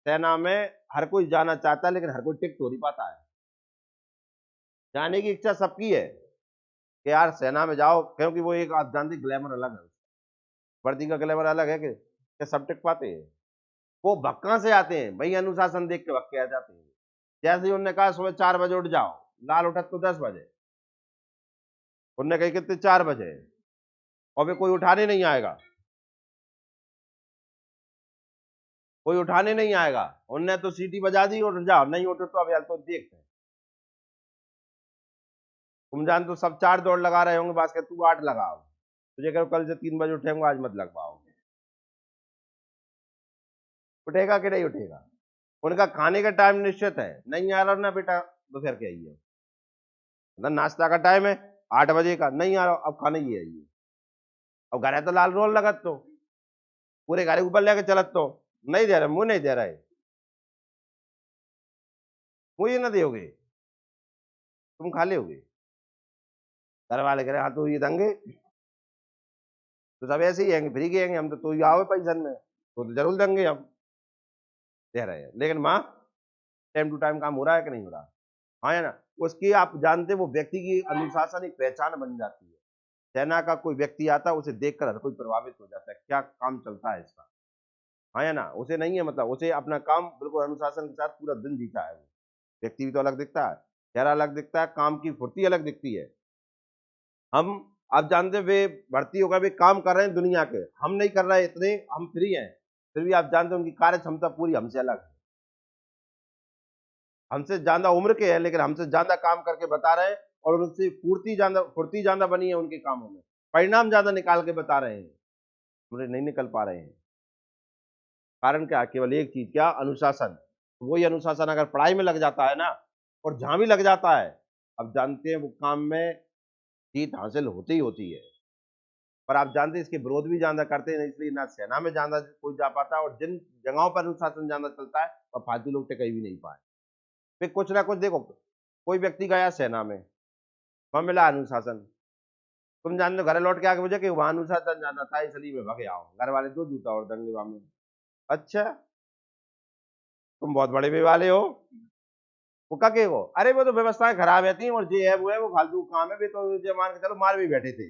सेना में हर कोई जाना चाहता है, लेकिन हर कोई टिक तो नहीं पाता है। जाने की इच्छा सबकी है कि यार सेना में जाओ, क्योंकि वो एक, आप जानते ग्लैमर अलग है, वर्दी का ग्लैमर अलग है कि क्या सब टिक पाते हैं। वो भक्का से आते हैं भाई, अनुशासन देख के भक्के आ जाते हैं। जैसे ही उन्होंने कहा सुबह 4 बजे उठ जाओ, लाल उठत तो 10 बजे, उनने कही कितने 4 बजे, और वे कोई उठाने नहीं आएगा, कोई उठाने नहीं आएगा। उनने तो सीटी बजा दी, उठ जाओ, नहीं उठो तो अब यार तो देखते हैं। तुम जान तो सब 4 दौड़ लगा रहे होंगे, बात तू 8 लगाओ, तुझे कहो कल से 3 बजे उठेंगे, आज मत लगवाओ। उठेगा कि नहीं उठेगा। उनका खाने का टाइम निश्चित है, नहीं आ रहा ना बेटा दोपहर के आइए, मतलब नाश्ता का टाइम है 8 बजे का, नहीं आ रहा अब खाने ही आइए। अब घर है तो लाल रोल लगत, तो पूरे घर ऊपर लेके चलत, तो नहीं दे रहे, मुंह नहीं दे रहे, मुंह ये ना दोगे, तुम खा लोगे। घर वाले कह रहे हाँ तो ये देंगे, तो सब ऐसे ही आएंगे, फ्री के आएंगे हम, तो ये आओ पैसा में तो जरूर देंगे हम, दे रहे हैं। लेकिन माँ टाइम टू टाइम काम हो रहा है कि नहीं हो रहा, हाँ है ना। उसकी आप जानते, वो व्यक्ति की अनुशासन एक पहचान बन जाती है। सेना का कोई व्यक्ति आता है, उसे देखकर हर कोई प्रभावित हो जाता है, क्या काम चलता है इसका, हाँ या ना। उसे नहीं है, मतलब उसे अपना काम बिल्कुल अनुशासन के साथ पूरा दिन जीता है। वो व्यक्ति भी तो अलग दिखता है, चेहरा अलग दिखता है, काम की फुर्ती अलग दिखती है। हम, आप जानते वे भर्ती होकर वे काम कर रहे हैं दुनिया के, हम नहीं कर रहे इतने, हम फ्री हैं, फिर भी आप जानते हैं उनकी कार्य क्षमता पूरी हमसे अलग है। हमसे ज्यादा उम्र के हैं, लेकिन हमसे ज्यादा काम करके बता रहे हैं, और उनसे फुर्ती ज्यादा बनी है उनके कामों में, परिणाम ज्यादा निकाल के बता रहे हैं, पूरे नहीं निकल पा रहे हैं। कारण क्या, केवल एक चीज, क्या, अनुशासन। वही अनुशासन अगर पढ़ाई में लग जाता है ना, और जहां भी लग जाता है, अब जानते हैं वो काम में जीत हासिल होती ही होती है। पर आप जानते हैं इसके विरोध भी ज्यादा करते हैं, इसलिए ना सेना में ज्यादा कोई जा पाता है, और जिन जगहों पर अनुशासन ज्यादा चलता है और फालतू लोग टिक भी नहीं पाए। फिर कुछ ना कुछ देखो, कोई व्यक्ति गया सेना में, वहां मिला अनुशासन, तुम जानते हो घर लौट के आके मुझे कि वहां अनुशासन ज्यादा था इसलिए मैं भगे आओ, घर वाले दो जूता और दंगे वहां में। अच्छा, तुम बहुत बड़े वे वाले हो, वो का के हो, अरे वो तो व्यवस्थाएं खराब रहती हैं, और ये है वो है, वो फालतू काम है, वे तो ये मान के चलो मार भी बैठे थे,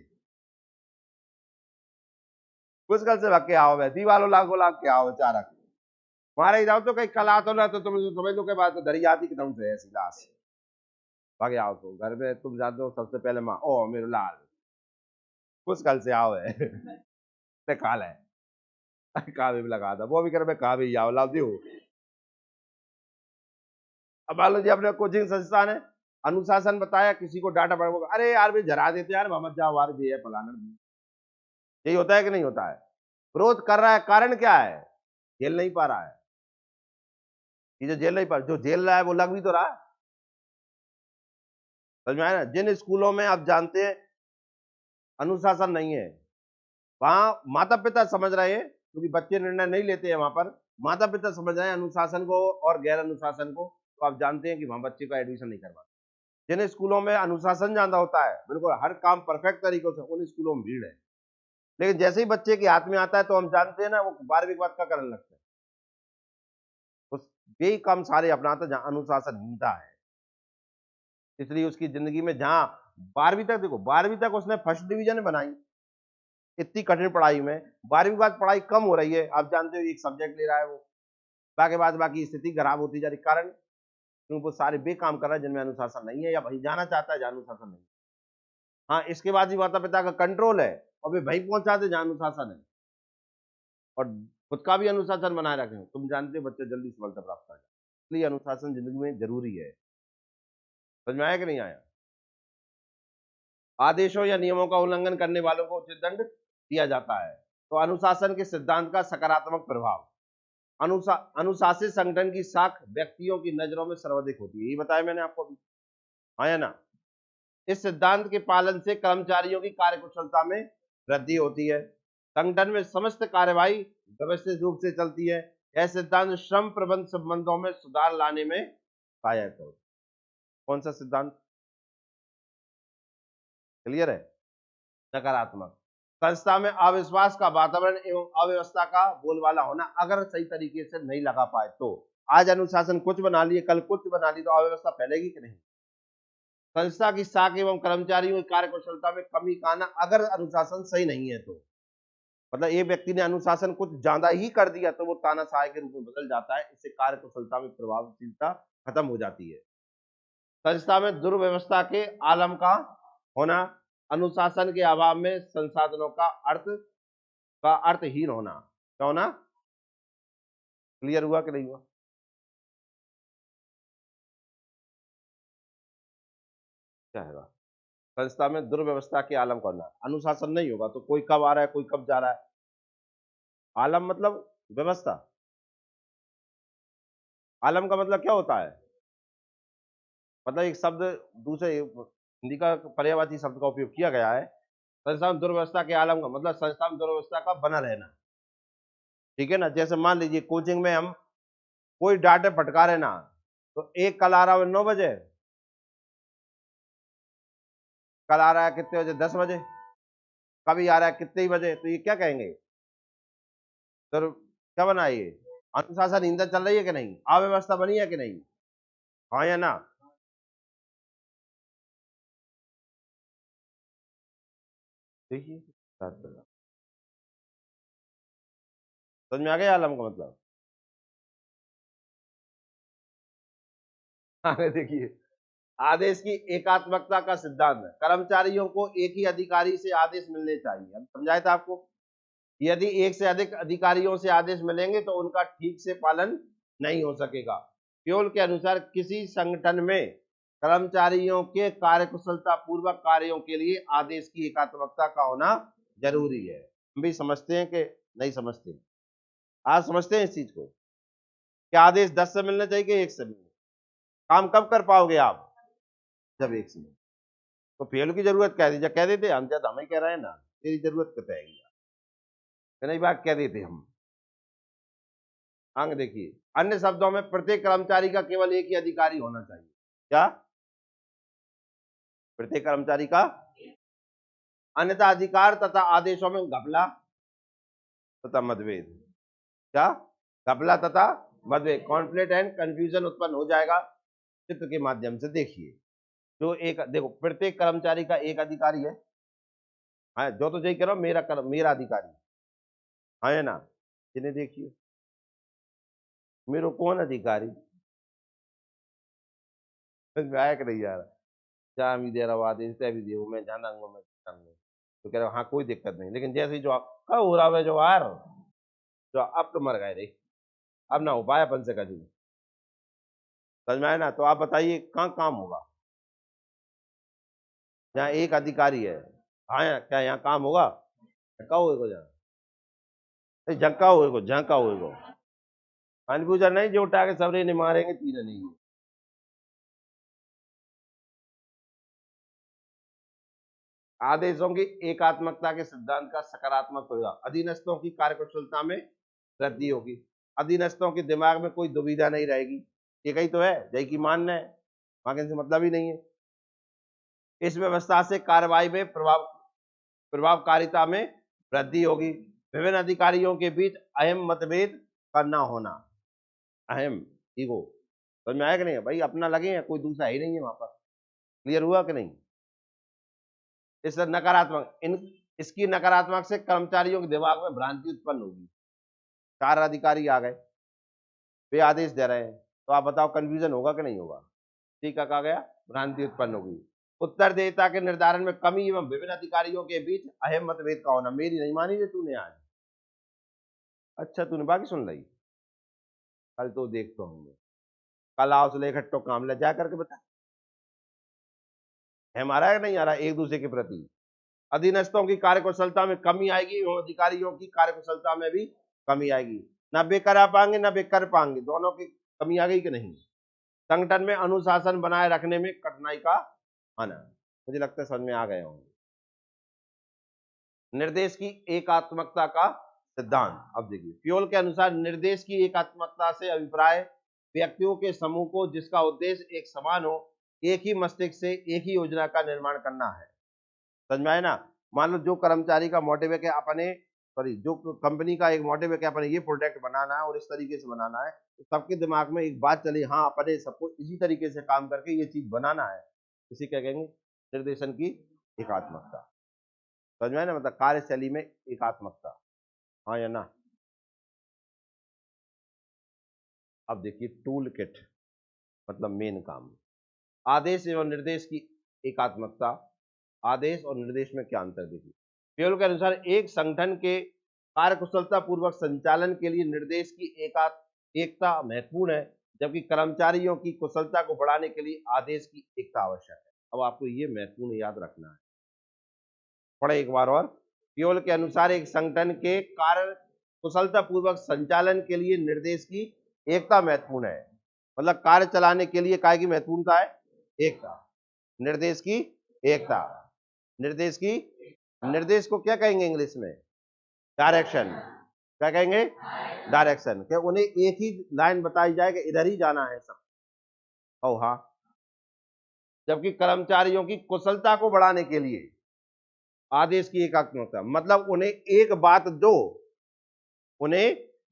मुश्किल से भग के आओ, वे दीवालों लागो लाग के आओ बेचारा, मारे ही जाओ तो कहीं कल आतो ना, तो तुम समझ लो के बाद तो दरी आती एकदम से ऐसी लाश, भागे आओ। तो घर में तुम जानते हो सबसे पहले माँ, ओ मेरे लाल, मुश्किल से आओ है ते काल है कहा भी लगा था, वो भी कर, मैं कहा भी आओ लाओ दियो। अब मान लो जी अपने कोचिंग संस्थान है, अनुशासन बताया, किसी को डाटा पड़ा, अरे यार भी जरा देते यार, मोहम्मद जवाहर भी है फलाना भी, यही होता है कि नहीं होता है। विरोध कर रहा है, कारण क्या है, झेल नहीं पा रहा है। ये जो झेल नहीं पा, जो झेल रहा है वो लग भी तो रहा है, समझ में आया ना। जिन स्कूलों में आप जानते हैं अनुशासन नहीं है, वहां माता पिता समझ रहे हैं, क्योंकि बच्चे निर्णय नहीं लेते हैं, वहां पर माता पिता समझ रहे हैं अनुशासन को और गैर अनुशासन को, तो आप जानते हैं कि वहां बच्चे का एडमिशन नहीं करवाते। जिन स्कूलों में अनुशासन ज्यादा होता है, बिल्कुल हर काम परफेक्ट तरीके से, उन स्कूलों में भीड़ है। लेकिन जैसे ही बच्चे के हाथ में आता है, तो हम जानते हैं ना वो 12वीं के बाद क्या करने लगता है, वे काम सारे अपनाता जहां अनुशासनहीनता है। इसलिए उसकी जिंदगी में जहां 12वीं तक, देखो 12वीं तक उसने फर्स्ट डिवीजन बनाई इतनी कठिन पढ़ाई में, 12वीं के बाद पढ़ाई कम हो रही है, आप जानते हो एक सब्जेक्ट ले रहा है वो, बाकी बाद बाकी स्थिति खराब होती जा रही, कारण क्योंकि वो सारे वे काम कर रहा है जिनमें अनुशासन नहीं है, या भाई जाना चाहता है जहां अनुशासन नहीं। हाँ, इसके बाद भी माता पिता का कंट्रोल है और वे वही पहुंचाते जहां अनुशासन है, और खुद का भी अनुशासन बनाए रखें। तुम जानते हो बच्चे जल्दी सफलता प्राप्त कर जाए, इसलिए अनुशासन जिंदगी में जरूरी है। समझ में आया कि नहीं आया? आदेशों या नियमों का उल्लंघन करने वालों को उचित दंड दिया जाता है। तो अनुशासन के सिद्धांत का सकारात्मक प्रभाव, अनुशासित संगठन की साख व्यक्तियों की नजरों में सर्वाधिक होती है, यही बताया मैंने आपको अभी, हाँ या ना? इस सिद्धांत के पालन से कर्मचारियों की कार्यकुशलता में वृद्धि होती है, संगठन में समस्त कार्यवाही व्यवस्थित रूप से चलती है। यह सिद्धांत श्रम प्रबंध संबंधों में सुधार लाने में सहायक है। कौन सा सिद्धांत? क्लियर है? नकारात्मक, संस्था में अविश्वास का वातावरण एवं अव्यवस्था का बोलबाला होना, अगर सही तरीके से नहीं लगा पाए तो। आज अनुशासन कुछ बना लिए, कल कुछ बना ली, तो अव्यवस्था फैलेगी कि नहीं? संस्था की साख एवं कर्मचारियों की कार्यकुशलता में कमी का आना, अगर अनुशासन सही नहीं है तो। मतलब एक व्यक्ति ने अनुशासन कुछ ज्यादा ही कर दिया तो वो तानाशाह के रूप में बदल जाता है, इससे कार्यकुशलता में प्रभावशीलता खत्म हो जाती है। संस्था में दुर्व्यवस्था के आलम का होना, अनुशासन के अभाव में संसाधनों का अर्थहीन होना। क्या होना? क्लियर हुआ कि नहीं हुआ? क्या है? संस्था में दुर्व्यवस्था के आलम का होना, अनुशासन नहीं होगा तो कोई कब आ रहा है, कोई कब जा रहा है। आलम मतलब व्यवस्था, आलम का मतलब क्या होता है? मतलब एक शब्द दूसरे हिंदी का पर्यायवाची शब्द का उपयोग किया गया है। संस्था में दुर्व्यवस्था के आलम का मतलब संस्था में दुर्व्यवस्था का बना रहना, ठीक है ना? जैसे मान लीजिए कोचिंग में हम कोई डांटे फटकारे ना, तो एक कल आ रहा है 9 बजे, कल आ रहा है कितने बजे, 10 बजे, कभी आ रहा है कितने ही बजे, तो ये क्या कहेंगे? तो क्या बना ये? अनुशासन ईंधन चल रही है कि नहीं? अव्यवस्था बनी है कि नहीं? हाँ या ना? देखिए, समझ में आ गया आलम का मतलब? आगे देखिए, आदेश की एकात्मकता का सिद्धांत है, कर्मचारियों को एक ही अधिकारी से आदेश मिलने चाहिए। हम समझाए थे आपको, यदि एक से अधिक अधिकारियों से आदेश मिलेंगे तो उनका ठीक से पालन नहीं हो सकेगा। प्योल के अनुसार किसी संगठन में कर्मचारियों के कार्यकुशलता पूर्वक कार्यों के लिए आदेश की एकात्मकता का होना जरूरी है। हम भी समझते हैं कि नहीं समझते? आज समझते हैं इस चीज को, क्या आदेश 10 से मिलना चाहिए कि 1 से मिलना? काम कब कर पाओगे आप? जब 1 से मिले। तो फेल की जरूरत कह दीजिए, कह देते हम, जब हमें कह रहे हैं ना, तेरी जरूरत कब आएगी? नहीं, बात कह देते हम। आगे देखिए, अन्य शब्दों में प्रत्येक कर्मचारी का केवल एक ही अधिकारी होना चाहिए। क्या? प्रत्येक कर्मचारी का, अन्यथा अधिकार तथा आदेशों में घपला तथा मतभेद। क्या? घपला तथा मतभेद, कॉन्फ्लिक्ट एंड कंफ्यूजन उत्पन्न हो जाएगा। चित्र के माध्यम से देखिए, जो एक, देखो प्रत्येक कर्मचारी का एक अधिकारी है, हाँ, जो तो यही कह रहा हूं, मेरा अधिकारी, हाँ है ना? जिन्हें देखिए, मेरो कौन अधिकारी? समझ में आया कि नहीं आ रहा? जहाँ भी दे रहा हूँ आदेश, तय भी दे, मैं जाना हूँ, मैं करूंगा। तो कह रहा हूँ हाँ कोई दिक्कत नहीं, लेकिन जैसे ही जो कब हो रहा है जो यार, जो अब तो मर गए रे, अब ना हो पाया अपन से कभी। समझ में आया ना? तो आप बताइए कहाँ काम होगा? जहाँ एक अधिकारी है, हाँ क्या यहाँ काम होगा? झक्का हुए को, जहाँ झक्का हुए को, झक्का हुए को कन्फ्यूजन नहीं, जो उठा के सबरे ने मारेंगे, तीन नहीं। आदेशों की एकात्मकता के सिद्धांत का सकारात्मक होगा, अधीनस्थों की कार्यकुशलता में वृद्धि होगी, अधीनस्थों के दिमाग में कोई दुविधा नहीं रहेगी, ये कही तो है, जय की मानना है, वहां से मतलब ही नहीं है। इस व्यवस्था से कार्रवाई में प्रभावकारिता में वृद्धि होगी, विभिन्न अधिकारियों के बीच अहम मतभेद का न होना, अहम ईगो। समझ में आया कि नहीं? भाई अपना लगे हैं, कोई दूसरा ही नहीं है वहां पर। क्लियर हुआ कि नहीं? इस नकारात्मक इसकी नकारात्मक से कर्मचारियों के दिमाग में भ्रांति उत्पन्न होगी। 4 अधिकारी आ गए, वे आदेश दे रहे हैं, तो आप बताओ कंफ्यूजन होगा कि नहीं होगा? ठीक है, कहा गया भ्रांति उत्पन्न होगी। उत्तरदायिता के निर्धारण में कमी एवं विभिन्न अधिकारियों के बीच अहम मतभेद का होना। मेरी नहीं मानी रे तूने आज? अच्छा तूने बाकी सुन ली, कल तो देख तो होंगे। कल आओ से लेकर तो काम ले जा करके बता हमारा है नहीं आ रहा एक दूसरे के प्रति। अधीनस्थों की कार्यकुशलता में कमी आएगी एवं अधिकारियों की कार्यकुशलता में भी कमी आएगी। ना वे करा पाएंगे ना वे कर पाएंगे, दोनों की कमी आ गई कि नहीं? संगठन में अनुशासन बनाए रखने में कठिनाई का आना। मुझे लगता है समझ में आ गए होंगे। निर्देश की एकात्मकता का सिद्धांत। अब देखिए, फ्योल के अनुसार निर्देश की एकात्मकता से अभिप्राय व्यक्तियों के समूह को जिसका उद्देश्य एक समान हो, एक ही मस्तिष्क से एक ही योजना का निर्माण करना है। समझ में आए ना? मान लो जो कर्मचारी का मोटिव है कि अपने जो कंपनी का एक मोटिव है कि अपने ये प्रोडक्ट बनाना है और इस तरीके से बनाना है, तो सबके दिमाग में एक बात चली, हाँ अपने सबको इसी तरीके से काम करके ये चीज बनाना है। इसी क्या कहेंगे? निर्देशन की एकात्मकता। समझ में आए ना? मतलब कार्यशैली में एकात्मकता। हाँ या ना? अब देखिए टूल किट मतलब मेन काम। आदेश एवं निर्देश की एकात्मकता। आदेश और निर्देश में क्या अंतर? देखिए, फ्योल के अनुसार एक संगठन के कार्यकुशलता पूर्वक संचालन के लिए निर्देश की एकता महत्वपूर्ण है, जबकि कर्मचारियों की कुशलता को बढ़ाने के लिए आदेश की एकता आवश्यक है। अब आपको ये महत्वपूर्ण याद रखना है। पढ़े एक बार और। फ्योल के अनुसार एक संगठन के कार्य कुशलता पूर्वक संचालन के लिए निर्देश की एकता महत्वपूर्ण है। मतलब कार्य चलाने के लिए काय की महत्वपूर्णता है? एकता। निर्देश की एकता। निर्देश की निर्देश को क्या कहेंगे इंग्लिश में? डायरेक्शन। क्या कहेंगे? डायरेक्शन। क्या उन्हें एक ही लाइन बताई जाए कि इधर ही जाना है सब? ओ हाँ। जबकि कर्मचारियों की कुशलता को बढ़ाने के लिए आदेश की एकात्मकता, मतलब उन्हें एक बात दो, उन्हें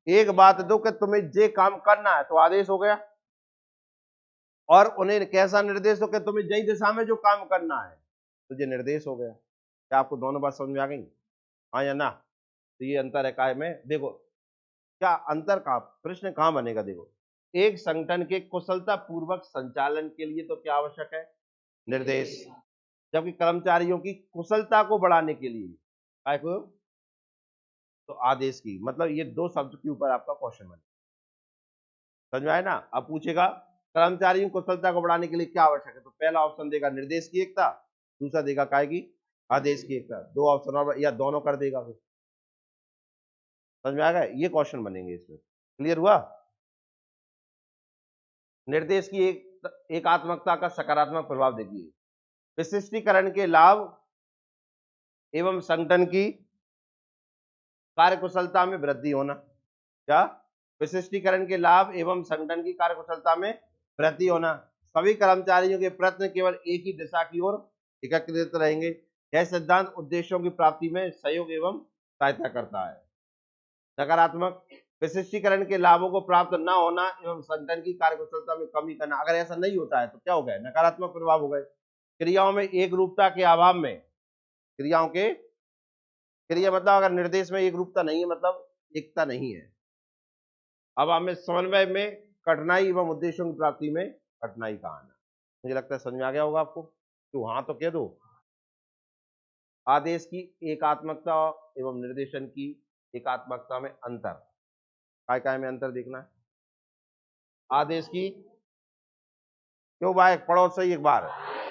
एक बात दो कि तुम्हें ये काम करना है, तो आदेश हो गया। और उन्हें कैसा निर्देश हो कि तुम्हें जई दिशा में जो काम करना है, तो ये निर्देश हो गया। क्या आपको दोनों बात समझ में आ गई? हाँ या ना? तो ये अंतर है काय में। देखो क्या अंतर का प्रश्न कहां बनेगा? देखो, एक संगठन के कुशलता पूर्वक संचालन के लिए तो क्या आवश्यक है? निर्देश। जबकि कर्मचारियों की कुशलता को बढ़ाने के लिए काय को? तो आदेश की। मतलब ये दो शब्द के ऊपर आपका क्वेश्चन बने। समझ में आए ना? अब पूछेगा कर्मचारियों की कुशलता को बढ़ाने के लिए क्या आवश्यक है, तो पहला ऑप्शन देगा निर्देश की एकता, दूसरा देगा काय की? आदेश की एकता। दो ऑप्शन और या दोनों कर देगा। फिर समझ में आ गया? ये क्वेश्चन बनेंगे इसमें। क्लियर हुआ? निर्देश की एकात्मकता का सकारात्मक प्रभाव देखिए। विशिष्टीकरण के लाभ एवं संगठन की कार्यकुशलता में वृद्धि होना। क्या? विशिष्टीकरण के लाभ एवं संगठन की कार्यकुशलता में वृद्धि होना। सभी कर्मचारियों के प्रयत्न केवल एक ही दिशा की ओर एकत्रित रहेंगे। यह सिद्धांत उद्देश्यों की प्राप्ति में सहयोग एवं सहायता करता है। नकारात्मक, विशिष्टीकरण के लाभों को प्राप्त न होना एवं संगठन की कार्यकुशलता में कमी करना। अगर ऐसा नहीं होता है तो क्या हो गए? नकारात्मक प्रभाव हो गए। क्रियाओं में एक रूपता के अभाव में, क्रियाओं के क्रिया मतलब अगर निर्देश में एक रूपता नहीं है मतलब एकता नहीं है। अब हमें समन्वय में कठिनाई एवं उद्देश्यों की प्राप्ति में कठिनाई का आना। मुझे लगता है समझ में आ गया होगा आपको। तो हाँ तो कह दो। आदेश की एकात्मकता एवं निर्देशन की एकात्मकता में अंतर। काय में अंतर देखना है। आदेश की क्यों भाई पढ़ो सही एक बार।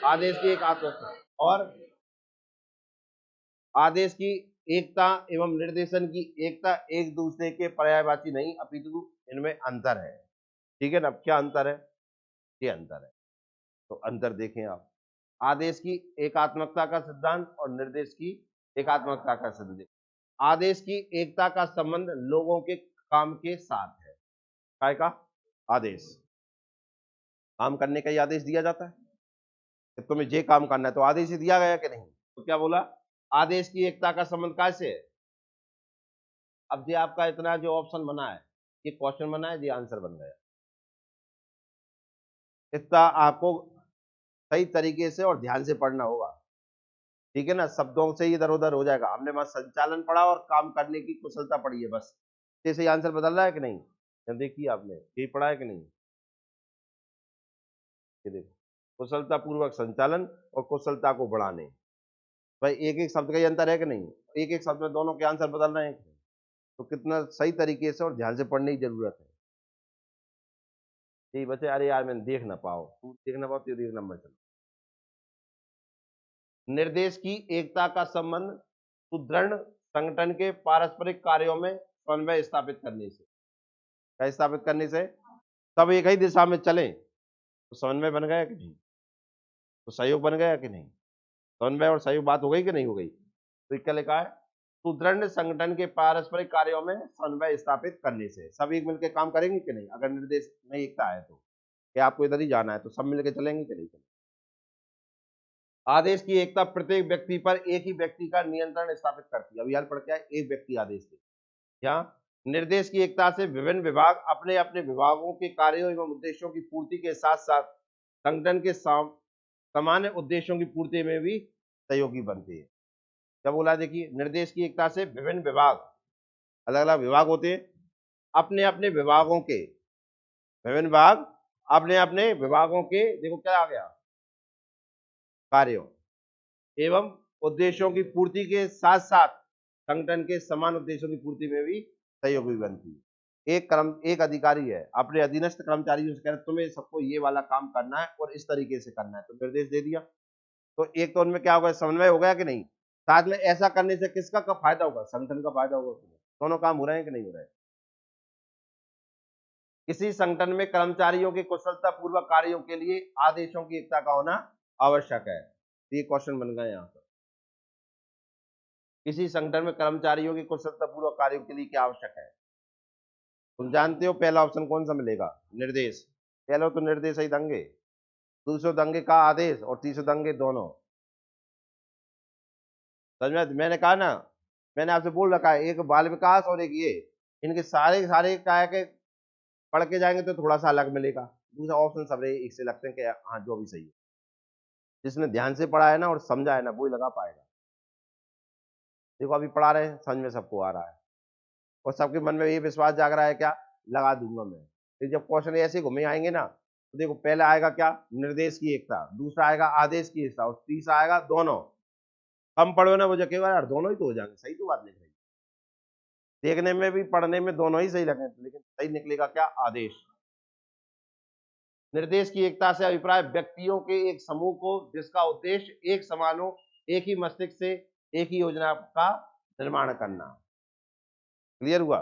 आदेश की एकात्मकता और आदेश की एकता एवं निर्देशन की एकता एक दूसरे के पर्यायवाची नहीं, अपितु इनमें अंतर है। ठीक है ना? क्या अंतर है? ये अंतर है। तो अंतर देखें आप। आदेश की एकात्मकता का सिद्धांत और निर्देश की एकात्मकता का सिद्धांत। आदेश की एकता का संबंध लोगों के काम के साथ है। काय का? आदेश। काम करने का ही आदेश दिया जाता है कि तुम्हें ये काम करना है, तो आदेश ही दिया गया कि नहीं? तो क्या बोला? आदेश की एकता का संबंध कैसे है? अब ये आपका इतना जो ऑप्शन बना है, ये क्वेश्चन बना है, ये आंसर बन गया। इतना आपको सही तरीके से और ध्यान से पढ़ना होगा, ठीक है ना। शब्दों से इधर उधर हो जाएगा। हमने बस संचालन पढ़ा और काम करने की कुशलता पढ़ी है बस। जैसे आंसर बदल रहा है कि नहीं, जब देखिए आपने यही पढ़ा है कि नहीं, ये देखो, कुशलता पूर्वक संचालन और कुशलता को बढ़ाने। भाई एक एक शब्द का ही अंतर है कि नहीं, एक एक शब्द में दोनों के आंसर बदल रहे हैं कि नहीं? तो कितना सही तरीके से और ध्यान से पढ़ने की जरूरत है। यही बच्चे, अरे यार मैं देख ना पाओ, तू देख ना पाओ तो देख नंबर चलो। निर्देश की एकता का संबंध सुदृढ़ संगठन के पारस्परिक कार्यों में समन्वय स्थापित करने से। क्या स्थापित करने से? सब एक ही दिशा में चलें तो समन्वय बन गया कि नहीं, तो सहयोग बन गया कि नहीं, समन्वय और सहयोग बात हो गई कि नहीं हो गई। तो क्या लिखा है, सुदृढ़ संगठन के पारस्परिक कार्यों में समन्वय स्थापित करने से। सब एक मिलकर काम करेंगे कि नहीं, अगर निर्देश में एकता है तो, कि आपको इधर ही जाना है तो सब मिलकर चलेंगे कि नहीं चलेंगे। आदेश की एकता प्रत्येक व्यक्ति पर एक ही व्यक्ति का नियंत्रण स्थापित करती है। अभी हाल पढ़ के आए, एक व्यक्ति आदेश दे। यहाँ निर्देश की एकता से विभिन्न विभाग अपने अपने विभागों के कार्यों एवं उद्देश्यों की पूर्ति के साथ साथ संगठन के सामान्य उद्देश्यों की पूर्ति में भी सहयोगी बनते हैं। क्या बोला, देखिए, निर्देश की एकता से विभिन्न विभाग, अलग अलग विभाग होते हैं, अपने अपने विभागों के, विभिन्न विभाग अपने अपने विभागों के, देखो क्या आ गया, कार्यों एवं उद्देश्यों की पूर्ति के साथ साथ संगठन के समान उद्देश्यों की पूर्ति में भी सहयोगी बनती है। एक अधिकारी है, अपने अधीनस्थ कर्मचारियों से कह रहे तुम्हें सबको ये वाला काम करना है और इस तरीके से करना है, तो निर्देश दे दिया। तो एक तो उनमें क्या होगा, समन्वय हो गया कि नहीं। साथ में ऐसा करने से किसका का फायदा होगा, संगठन का फायदा होगा। दोनों काम हो रहे हैं कि नहीं हो रहे हैं। किसी संगठन में कर्मचारियों के कुशलता पूर्वक कार्यों के लिए आदेशों की एकता का होना आवश्यक है। ये क्वेश्चन बन गए यहाँ पर। किसी संगठन में कर्मचारियों की कुशलता पूर्वक कार्यों के लिए क्या आवश्यक है। तुम जानते हो पहला ऑप्शन कौन सा मिलेगा, निर्देश। पहला तो निर्देश ही दंगे, दूसरे दंगे का आदेश और तीसरे दंगे दोनों। समझ में, मैंने कहा ना, मैंने आपसे बोल रखा है, एक बाल विकास और एक ये, इनके सारे सारे क्या है कि पढ़ के जाएंगे तो थोड़ा सा अलग मिलेगा। दूसरा ऑप्शन सब एक से लगते हैं कि हाँ जो भी सही है। जिसने ध्यान से पढ़ा है ना और समझा है ना, वो ही लगा पाएगा। देखो अभी पढ़ा रहे हैं, समझ में सबको आ रहा है और सबके मन में ये विश्वास जाग रहा है क्या, लगा दूंगा मैं। फिर जब क्वेश्चन ऐसे घूमे आएंगे ना, तो देखो पहला आएगा क्या, निर्देश की एकता, दूसरा आएगा आदेश की एकता और तीसरा आएगा दोनों। कम पढ़ो ना, वो जो केवल यार दोनों ही तो हो जाएंगे, सही तो बात लिख रही है। देखने में भी पढ़ने में दोनों ही सही लगे, लेकिन सही निकलेगा क्या, आदेश। निर्देश की एकता से अभिप्राय व्यक्तियों के एक समूह को जिसका उद्देश्य एक समान हो, एक ही मस्तिष्क से एक ही योजना का निर्माण करना। क्लियर हुआ।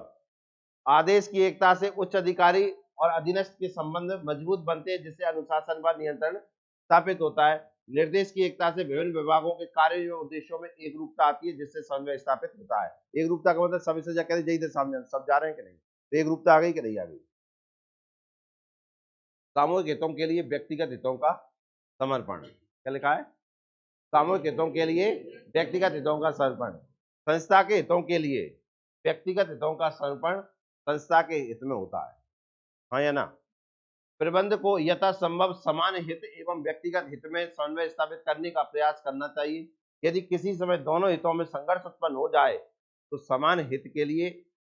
आदेश की एकता से उच्च अधिकारी और अधीनस्थ के संबंध मजबूत बनते हैं, जिससे अनुशासन व नियंत्रण स्थापित होता है। निर्देश की एकता से विभिन्न विभागों के कार्यों एवं उद्देश्यों में एक रूपता आती है, जिससे समन्वय स्थापित होता है। एक रूपता का मतलब सब से जाकर यही सामने सब जा रहे हैं कि नहीं, तो एक रूपता आ गई कि नहीं आ गई। सामूहिक हितों के लिए व्यक्तिगत हितों का समर्पण, क्या लिखा है, सामूहिक हितों के लिए व्यक्तिगत हितों का समर्पण, संस्था के हितों के लिए व्यक्तिगत हितों का समर्पण संस्था के हित में होता है, हाँ या ना। प्रबंध को यथासंभव समान हित एवं व्यक्तिगत हित में समन्वय स्थापित करने का प्रयास करना चाहिए। यदि किसी समय दोनों हितों में संघर्ष उत्पन्न हो जाए तो समान हित के लिए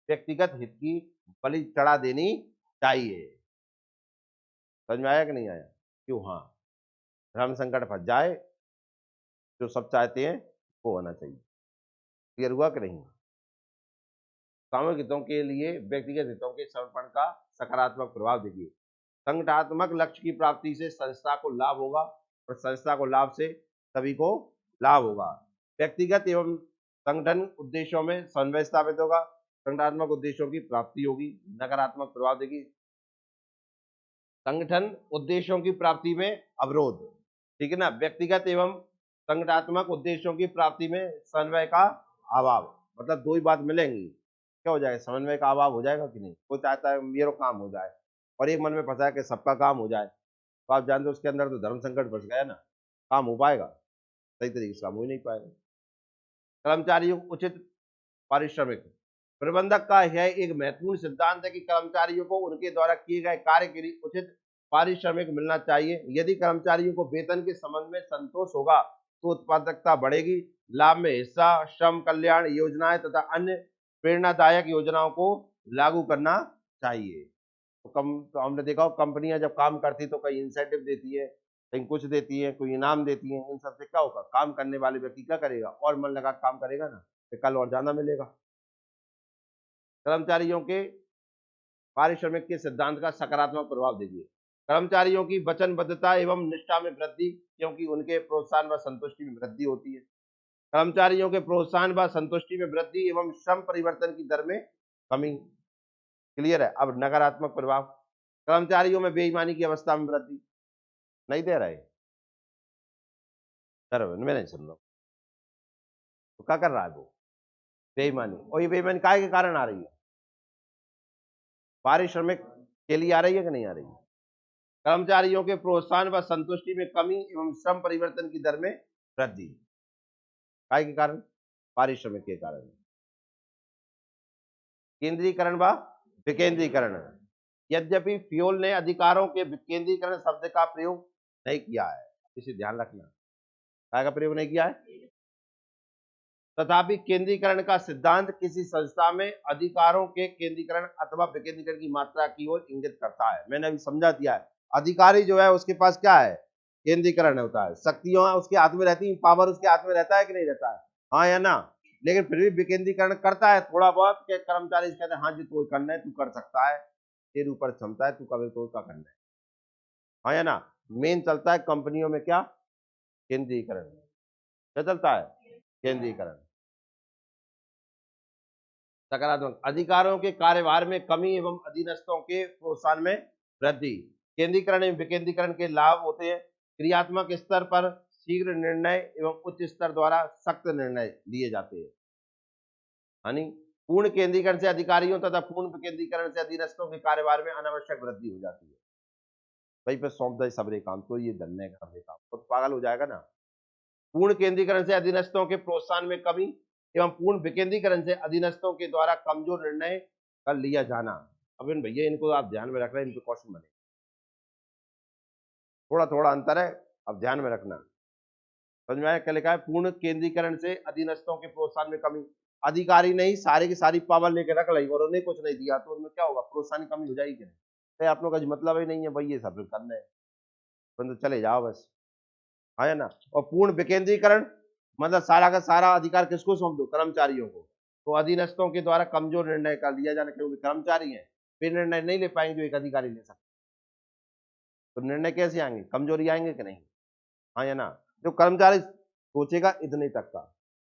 व्यक्तिगत हित की बलि चढ़ा देनी चाहिए। समझ में आया कि नहीं आया, क्यों, हाँ, धर्म संकट फंस जाए, जो सब चाहते हैं वो होना चाहिए। क्लियर हुआ कि नहीं। सामूहिक हितों के लिए व्यक्तिगत हितों के समर्पण का सकारात्मक प्रभाव देखिए। संगठनात्मक लक्ष्य की प्राप्ति से संस्था को लाभ होगा और संस्था को लाभ से सभी को लाभ होगा। व्यक्तिगत एवं संगठन उद्देश्यों में समन्वय स्थापित होगा, संगठनात्मक उद्देश्यों की प्राप्ति होगी। नकारात्मक प्रभाव देखिए, संगठन उद्देश्यों की प्राप्ति में अवरोध, ठीक है ना। व्यक्तिगत एवं संगठनात्मक उद्देश्यों की प्राप्ति में समन्वय का अभाव, मतलब दो ही बात मिलेंगी, क्या हो जाएगा, समन्वय का अभाव हो जाएगा कि नहीं। कोई चाहता है मेरा काम हो जाए और एक मन में फंसा है कि सबका काम हो जाए, तो आप जानते हो उसके अंदर तो धर्म संकट फंस गया ना, काम हो पाएगा, सही तरीके से काम हो ही नहीं पाएगा। कर्मचारियों को उचित पारिश्रमिक, प्रबंधक का यह एक महत्वपूर्ण सिद्धांत है कि कर्मचारियों को उनके द्वारा किए गए कार्य के लिए उचित पारिश्रमिक मिलना चाहिए। यदि कर्मचारियों को वेतन के संबंध में संतोष होगा तो उत्पादकता बढ़ेगी। लाभ में हिस्सा, श्रम कल्याण योजनाएं तथा अन्य प्रेरणादायक योजनाओं को लागू करना चाहिए। तो हमने देखा हो कंपनियां जब काम करती तो कई इंसेंटिव देती है, कहीं कुछ देती है, कोई इनाम देती है। इन सबसे क्या होगा, काम करने वाले व्यक्ति क्या करेगा, और मन लगा काम करेगा ना, तो कल और ज्यादा मिलेगा। कर्मचारियों के पारिश्रमिक के सिद्धांत का सकारात्मक प्रभाव देखिए। कर्मचारियों की वचनबद्धता एवं निष्ठा में वृद्धि, क्योंकि उनके प्रोत्साहन व संतुष्टि में वृद्धि होती है। कर्मचारियों के प्रोत्साहन व संतुष्टि में वृद्धि एवं श्रम परिवर्तन की दर में कमी। क्लियर है। अब नकारात्मक प्रभाव, कर्मचारियों में बेईमानी की अवस्था में वृद्धि। नहीं दे रहे सर, मैं नहीं सुन रहा, तो क्या कर रहा है वो, बेईमानी। और ये बेईमानी काय के कारण आ रही है, पारिश्रमिक के लिए आ रही है कि नहीं आ रही है। कर्मचारियों के प्रोत्साहन व संतुष्टि में कमी एवं श्रम परिवर्तन की दर में वृद्धि, काय के कारण, पारिश्रमिक के कारण। केंद्रीकरण व विकेंद्रीकरण, यद्यपि फ्यूल ने अधिकारों के विकेंद्रीकरण शब्द का प्रयोग नहीं किया है, इसे ध्यान रखना, काय का प्रयोग नहीं किया है। तथापि केंद्रीकरण का सिद्धांत किसी संस्था में अधिकारों के केंद्रीकरण अथवा विकेंद्रीकरण की मात्रा की ओर इंगित करता है। मैंने अभी समझा दिया है, अधिकारी जो है उसके पास क्या है, केंद्रीकरण होता है, शक्तियां उसके हाथ में रहती है, पावर उसके हाथ में रहता है कि नहीं रहता है, हाँ या ना। लेकिन फिर भी विकेंद्रीकरण करता है थोड़ा बहुत, के कर्मचारी कहते हैं हाँ जी तू करना है, तू कर सकता है, तेरे ऊपर क्षमता है, तू कभी तो क्या करना है, हाँ या ना। मेन चलता है कंपनियों में क्या, केंद्रीकरण। क्या चलता है, केंद्रीकरण। सकारात्मक, अधिकारों के कार्यभार में कमी एवं अधीनस्थों के प्रोत्साहन में वृद्धि। केंद्रीकरण एवं विकेंद्रीकरण के लाभ होते हैं, क्रियात्मक स्तर पर शीघ्र निर्णय एवं उच्च स्तर द्वारा सख्त निर्णय लिए जाते हैं। यानी पूर्ण केंद्रीकरण से अधिकारियों तथा पूर्ण विकेंद्रीकरण से अधीनस्थों के कार्यभार में अनावश्यक वृद्धि हो जाती है। वहीं पर सौंप दे सबरे काम, तो ये धन्य का सबरे काम, तो पागल हो जाएगा ना। पूर्ण केंद्रीकरण से अधीनस्थों के प्रोत्साहन में कमी एवं पूर्ण विकेंद्रीकरण से अधीनस्थों के द्वारा कमजोर निर्णय कर लिया जाना। अब इन भैया इनको आप ध्यान में रख रहे हैं, इनको क्वेश्चन बने, थोड़ा थोड़ा अंतर है, अब ध्यान में रखना। समझ में आया क्या लिखा है, पूर्ण केंद्रीकरण से अधीनस्थों के प्रोत्साहन में कमी। अधिकारी नहीं सारी की सारी पावर लेके रख ली और उन्हें कुछ नहीं दिया तो उनमें क्या होगा, प्रोत्साहन की कमी हो जाएगी कि नहीं। तो आप लोग का मतलब ही नहीं है भाई, ये सब करना है, तो चले जाओ बस, है ना। और पूर्ण विकेंद्रीकरण मतलब सारा का सारा अधिकार किसको सौंप दो, कर्मचारियों को। तो अधीनस्थों के द्वारा कमजोर निर्णय कर लिया जाना, क्योंकि कर्मचारी है, वे निर्णय नहीं ले पाएंगे जो एक अधिकारी ले सकते, तो निर्णय कैसे आएंगे, कमजोरी आएंगे कि नहीं, हाँ या ना। जो कर्मचारी सोचेगा इतने तक का,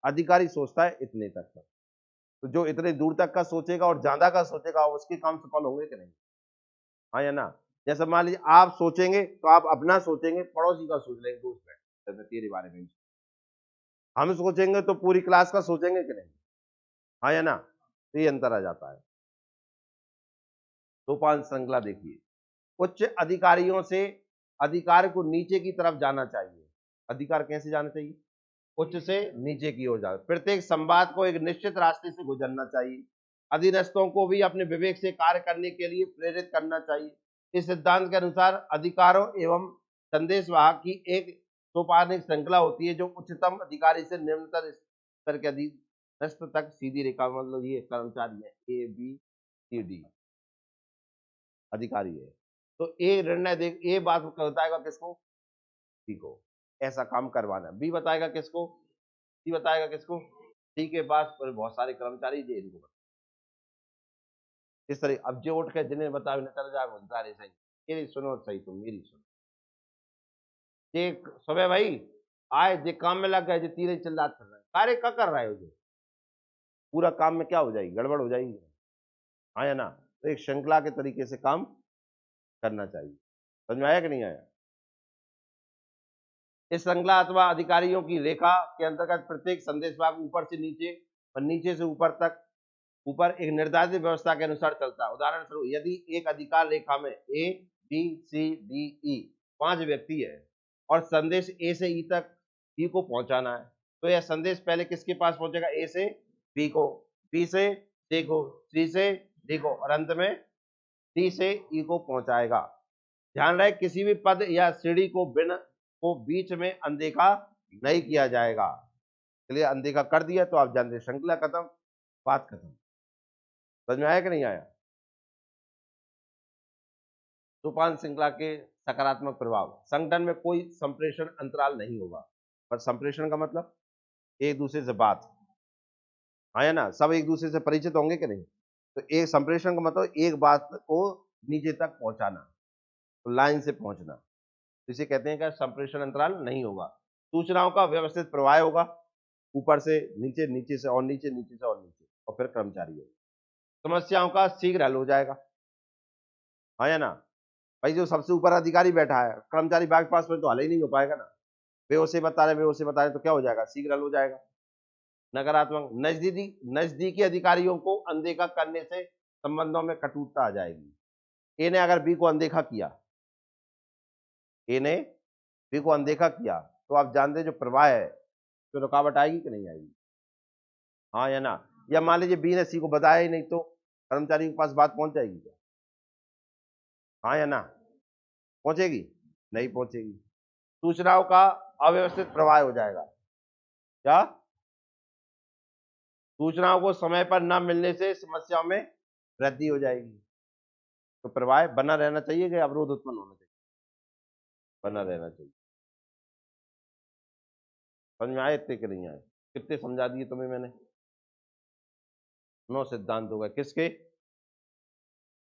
अधिकारी सोचता है इतने तक का, तो जो इतने दूर तक का सोचेगा और ज्यादा का सोचेगा उसके काम सफल होंगे कि नहीं, हाँ या ना। जैसे मान लीजिए आप सोचेंगे तो आप अपना सोचेंगे, पड़ोसी का सोच लेंगे, दोस्त बैठ जैसे तेरे बारे में, हम सोचेंगे तो पूरी क्लास का सोचेंगे कि नहीं, हाँ या ना। तो ये अंतर आ जाता है। सोपान श्रृंखला देखिए, उच्च अधिकारियों से अधिकार को नीचे की तरफ जाना चाहिए। अधिकार कैसे जाना चाहिए, उच्च से नीचे की ओर जाना। प्रत्येक संवाद को एक निश्चित रास्ते से गुजरना चाहिए। अधीनस्थों को भी अपने विवेक से कार्य करने के लिए प्रेरित करना चाहिए। इस सिद्धांत के अनुसार अधिकारों एवं संदेशवाहक की एक सोपानिक श्रृंखला होती है जो उच्चतम अधिकारी से निम्नतर स्तर के अधीनस्थ तक सीधी रेखा, मतलब ये कर्मचारी है, ए बी सी डी अधिकारी है। तो ए निर्णय दे, ए बात बताएगा किसको, सी को, ऐसा काम करवाना। बी बताएगा किसको, सी बताएगा किसको, सी के पास पर बहुत सारे कर्मचारी जे इनको इस तरह। अब जो उठ के जिन्हें बताओ चल जाए सारे सही, मेरी सुनो सही, तुम मेरी सुनो। ये सुबह भाई आए जे काम में लग गए, जो तीन चिल्लात कर रहे हैं, कार्य क्या कर रहा है उसे, पूरा काम में क्या हो जाएगी, गड़बड़ हो जाएगी, हाँ या ना। तो एक श्रृंखला के तरीके से काम करना चाहिए। समझ में आया कि नहीं आया। इस श्रृंखला अथवा अधिकारियों की रेखा के अंतर्गत प्रत्येक संदेशवाहक ऊपर से नीचे और नीचे से ऊपर तक, ऊपर एक निर्धारित व्यवस्था के अनुसार चलता है। उदाहरण स्वरूप यदि एक अधिकार रेखा में A B C D E 5 व्यक्ति है और संदेश ए से ई तक ई को पहुंचाना है, तो यह संदेश पहले किसके पास पहुंचेगा, ए से बी को, बी से सी को, सी से डी को और अंत में डी से ई को पहुंचाएगा। ध्यान रहे किसी भी पद या सीढ़ी को बीच में अनदेखा नहीं किया जाएगा। चलिए अनदेखा कर दिया तो आप जानते हैं श्रृंखला खत्म, बात खत्म। समझ में आया कि नहीं आया? सोपान श्रृंखला के सकारात्मक प्रभाव, संगठन में कोई संप्रेषण अंतराल नहीं होगा। पर संप्रेषण का मतलब एक दूसरे से बात, हाँ या ना, सब एक दूसरे से परिचित होंगे कि नहीं? तो एक संप्रेषण का मतलब एक बात को नीचे तक पहुंचाना, तो लाइन से पहुंचना, तो इसे कहते हैं कि संप्रेषण अंतराल नहीं होगा। सूचनाओं का व्यवस्थित प्रवाह होगा, ऊपर से नीचे, नीचे से और नीचे, नीचे से और नीचे, और फिर कर्मचारी होगा। समस्याओं का शीघ्र हल हो जाएगा, हाँ या ना? भाई जो सबसे ऊपर अधिकारी बैठा है, कर्मचारी के पास में तो हल ही नहीं हो पाएगा ना, वे उसे बता रहे, तो क्या हो जाएगा? शीघ्र हल हो जाएगा। नकारात्मक, नजदीकी अधिकारियों को अनदेखा करने से संबंधों में कटुता आ जाएगी। ए ने अगर बी को अनदेखा किया, ए ने बी को अनदेखा किया, तो आप जानते हैं जो प्रवाह है तो रुकावट आएगी कि नहीं आएगी? हाँ या ना? या मान लीजिए बी ने सी को बताया ही नहीं, तो कर्मचारी के पास बात पहुंच जाएगी क्या? हाँ या ना? पहुंचेगी? नहीं पहुंचेगी। सूचनाओं का अव्यवस्थित प्रवाह हो जाएगा। क्या? सूचनाओं को समय पर न मिलने से समस्याओं में वृद्धि हो जाएगी। तो प्रवाह बना रहना चाहिए कि अवरोध उत्पन्न होना चाहिए? बना रहना चाहिए। समझ में आए इतने कि नहीं आए? कितने समझा दिए तुम्हें मैंने? 9 सिद्धांत हो गए किसके?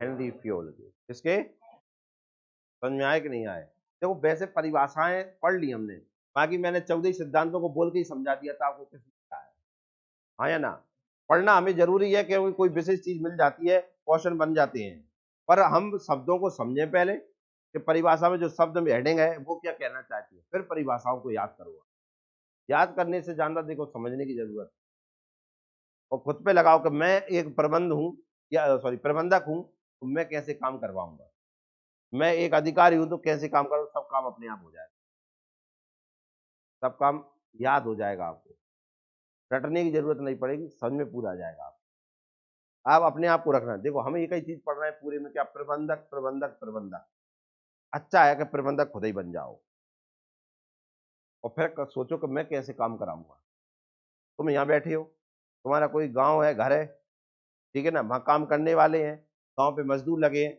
हेनरी फ्योल के। किसके? समझ में आए कि नहीं आए? देखो वैसे परिभाषाएं पढ़ ली हमने, बाकी मैंने 14 सिद्धांतों को बोल के ही समझा दिया था आपको किस है, हाँ या ना? पढ़ना हमें जरूरी है कि कोई विशेष चीज मिल जाती है, क्वेश्चन बन जाते हैं, पर हम शब्दों को समझें पहले कि परिभाषा में जो शब्द में हेडिंग है वो क्या कहना चाहती है, फिर परिभाषाओं को याद करो। याद करने से ज्यादा देखो समझने की जरूरत है। और खुद पे लगाओ कि मैं एक प्रबंध हूं या सॉरी प्रबंधक हूं, तो मैं कैसे काम करवाऊंगा। मैं एक अधिकारी हूं तो कैसे काम करूं, सब काम अपने आप हो जाएगा, सब काम याद हो जाएगा आपको, रटने की जरूरत नहीं पड़ेगी, समझ में पूरा आ जाएगा। आप अपने आप को रखना। देखो हमें एक ही चीज पढ़ना है पूरे में, क्या? प्रबंधक प्रबंधक प्रबंधक। अच्छा है कि प्रबंधक खुद ही बन जाओ और फिर सोचो कि मैं कैसे काम कराऊंगा। तुम यहाँ बैठे हो, तुम्हारा कोई गांव है, घर है, ठीक है ना, वहां काम करने वाले हैं, गांव पे मजदूर लगे हैं।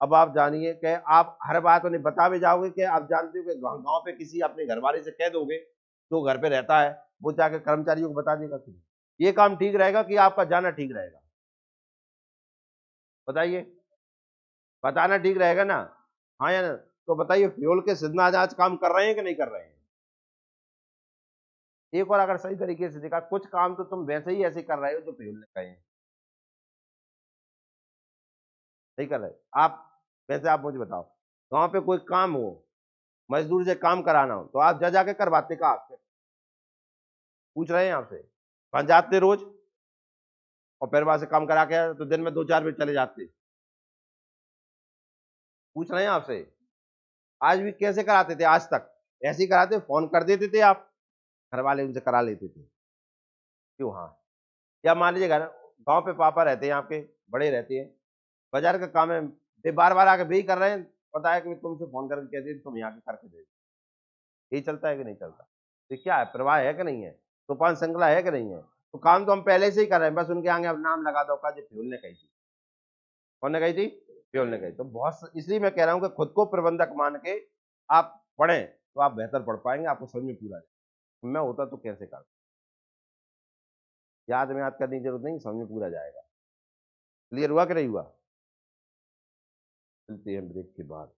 अब आप जानिए कि आप हर बात उन्हें बता भी जाओगे कि आप जानते हो कि गांव पे किसी अपने घर वाले से कह दोगे जो घर पे रहता है, वो जाके कर्मचारियों को बता देगा कि ये काम ठीक रहेगा कि आपका जाना ठीक रहेगा? बताइए, बताना ठीक रहेगा ना? हाँ या ना? तो बताइए फ्यूल के सिद्धांत आज काम कर रहे हैं कि नहीं कर रहे हैं? एक और अगर सही तरीके से देखा, कुछ काम तो तुम वैसे ही ऐसे कर रहे हो जो फ्यूल ने कहे हैं, नहीं कर रहे आप। वैसे आप मुझे बताओ, गांव पे कोई काम हो, मजदूर से काम कराना हो, तो आप जा जाके करवाते का? आपसे पूछ रहे हैं आपसे, वहां जाते रोज और फिर वहां से काम करा के तो दिन में 2-4 बजे चले जाते? पूछ रहे हैं आपसे। आज भी कैसे कराते थे आज तक? ऐसे ही कराते, फोन कर देते थे आप, घर वाले उनसे करा लेते थे। क्यों? हाँ। या मान लीजिए घर गांव पे पापा रहते हैं आपके, बड़े रहते हैं, बाजार का काम है, वे बार बार आके वही कर रहे हैं, पता है कि तुमसे फोन करके कहते तुम यहाँ के करके दे, यही चलता है कि नहीं चलता? तो क्या है, प्रवाह है कि नहीं है? तूफान श्रृंखला है कि नहीं है? तो काम तो हम पहले से ही कर रहे हैं, बस उनके आगे अब नाम लगा दो का जो फ्यूल ने कही थी। कौन ने कही थी? फ्यूल ने कही। तो बहुत, इसलिए मैं कह रहा हूँ कि खुद को प्रबंधक मान के आप पढ़ें तो आप बेहतर पढ़ पाएंगे, आपको समझ में पूरा जाए। मैं होता तो कैसे कर, याद में याद करने की जरूरत नहीं, समझ में पूरा जाएगा। क्लियर हुआ कि नहीं हुआ? चलते हैं ब्रेक के बाद।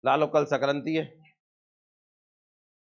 लालो कल संक्रांति है,